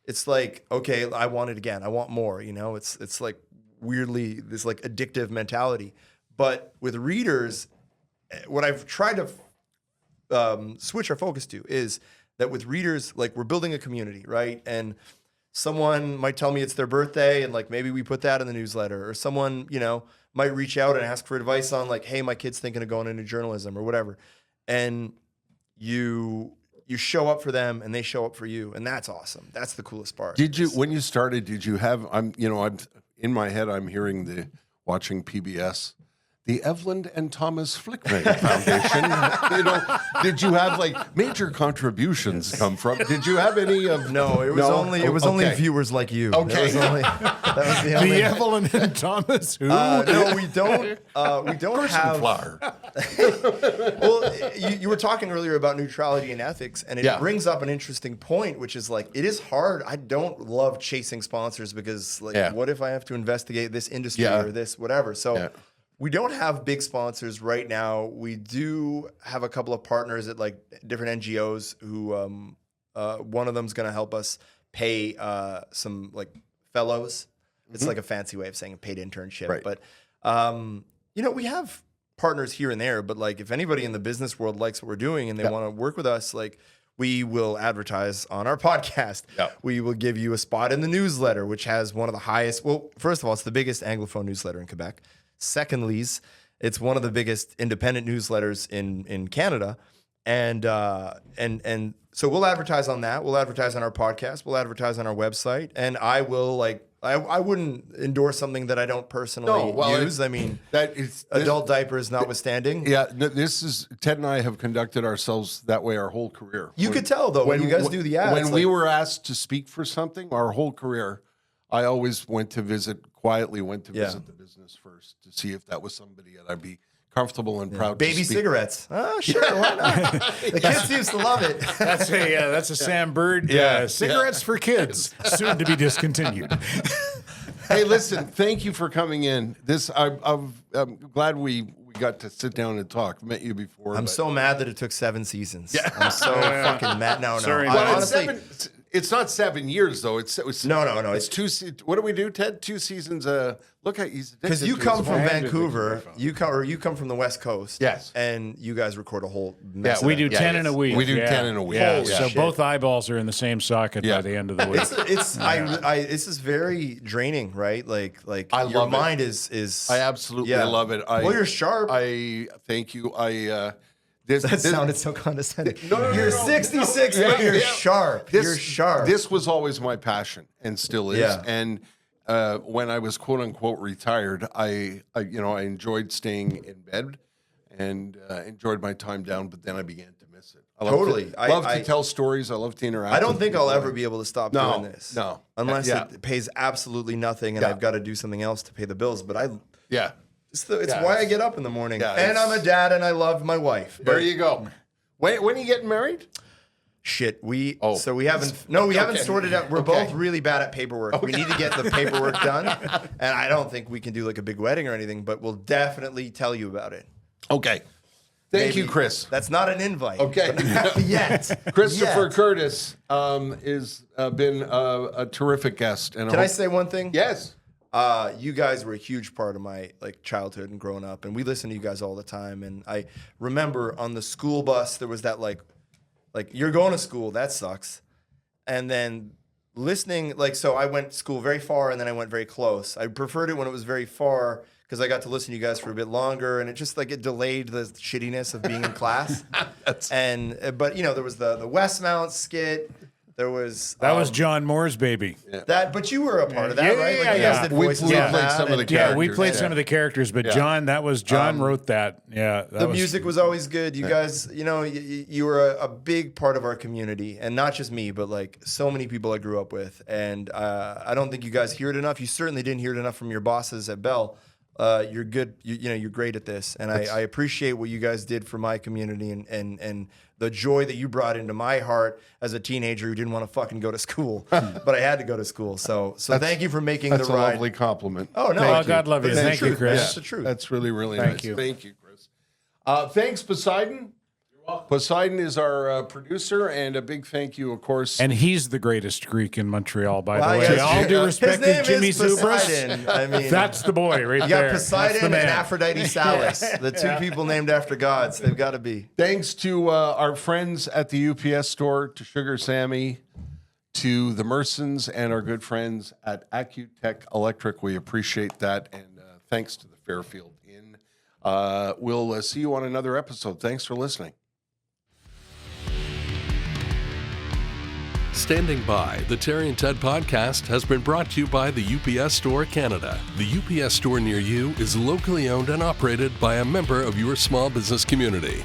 it's like, okay, I want it again. I want more, it's like weirdly this like addictive mentality. But with readers, what I've tried to switch our focus to is that with readers, like we're building a community, right? And someone might tell me it's their birthday and like maybe we put that in the newsletter, or someone, might reach out and ask for advice on like, hey, my kid's thinking of going into journalism or whatever. And you show up for them and they show up for you. And that's awesome. That's the coolest part. When you started, did you have, I'm in my head, I'm hearing watching PBS, the Evelyn and Thomas Flickman Foundation. Did you have like major contributions come from? Did you have any of? No, it was only viewers like you. Okay. That was the only. The Evelyn and Thomas who? No, we don't. We don't have. Flower. Well, you were talking earlier about neutrality and ethics, and it brings up an interesting point, which is like it is hard. I don't love chasing sponsors because, like, what if I have to investigate this industry or this whatever? So, We don't have big sponsors right now. We do have a couple of partners at like different NGOs who one of them's going to help us pay some like fellows. It's like a fancy way of saying a paid internship. Right. But we have partners here and there, but like if anybody in the business world likes what we're doing and they want to work with us, like we will advertise on our podcast. Yeah. We will give you a spot in the newsletter, which has one of the highest. Well, first of all, it's the biggest Anglophone newsletter in Quebec. Secondly, it's one of the biggest independent newsletters in Canada. And so we'll advertise on that. We'll advertise on our podcast. We'll advertise on our website. And I will I wouldn't endorse something that I don't personally use. I mean, that is adult diapers notwithstanding. Yeah, this is Ted and I have conducted ourselves that way our whole career. You could tell though when you guys do the ads. When we were asked to speak for something, our whole career, I always went to visit the business first to see if that was somebody that I'd be comfortable and proud. Baby to speak. cigarettes. Oh, sure, why not? The kids seems to love it. That's a Sam Bird. Cigarettes for kids, soon to be discontinued. Hey, listen, thank you for coming in. I'm glad we got to sit down and talk. I've met you before. I'm so mad that it took 7 seasons. Yeah. I'm so fucking mad. No. Sorry, Honestly, it's not 7 years though. It's no. It's 2. What do we do, Ted? 2 seasons. Look at he's because you come from Vancouver. You come from the West Coast. Yes. And you guys record a whole. Mess We do 10 in a week. We do 10 in a week. Yeah. Holy So shit. both eyeballs are in the same socket by the end of the week. This is very draining, right? Like I your love mind it. is. I absolutely love it. Well, you're sharp. I thank you. That sounded so condescending. No, you're 66, but you're sharp. You're sharp. This was always my passion and still is. Yeah. And when I was quote unquote retired, I enjoyed staying in bed and enjoyed my time down, but then I began to miss it. I love to tell stories. I love to interact. I don't think I'll ever be able to stop doing this. No. Unless it pays absolutely nothing and I've got to do something else to pay the bills. But it's why I get up in the morning. Yeah, and I'm a dad and I love my wife. There you go. When are you getting married? Shit, we haven't sorted out. We're both really bad at paperwork. We need to get the paperwork done. And I don't think we can do like a big wedding or anything, but we'll definitely tell you about it. Okay. Thank you, Chris. That's not an invite. Okay. Yet. Christopher Curtis is been a terrific guest. And Can I say one thing? Yes. You guys were a huge part of my childhood and growing up, and we listened to you guys all the time. And I remember on the school bus there was that like you're going to school, that sucks. And then listening, so I went to school very far and then I went very close. I preferred it when it was very far because I got to listen to you guys for a bit longer, and it just it delayed the shittiness of being in class. But there was the Westmount skit. There was that was John Moore's baby. But you were a part of that, right? You guys did voices we on played that, some of the and- characters. Yeah, we played some of the characters, but John wrote that. Yeah, The music was always good. You guys, you were a big part of our community, and not just me, but so many people I grew up with. And I don't think you guys hear it enough. You certainly didn't hear it enough from your bosses at Bell. You're good. You're great at this, and I appreciate what you guys did for my community and the joy that you brought into my heart as a teenager who didn't want to fucking go to school, but I had to go to school. So thank you for making the ride. That's a lovely compliment. Oh no, Oh, God love you. Thank you, Chris. That's the truth. That's really, really Thank nice. you. Thank you, Chris. Thanks, Poseidon. Poseidon is our producer, and a big thank you, of course. And he's the greatest Greek in Montreal, by Wow, the way. yes. All due respect His to name Jimmy is Zubras. Poseidon. I mean, That's the boy right you there. got That's the Poseidon and man. Aphrodite Salis, the two people named after gods. They've got to be. Thanks to our friends at the UPS store, to Sugar Sammy, to the Mersons, and our good friends at Acutech Electric. We appreciate that, and thanks to the Fairfield Inn. We'll see you on another episode. Thanks for listening. Standing by, the Terry and Ted podcast has been brought to you by the UPS Store Canada. The UPS store near you is locally owned and operated by a member of your small business community.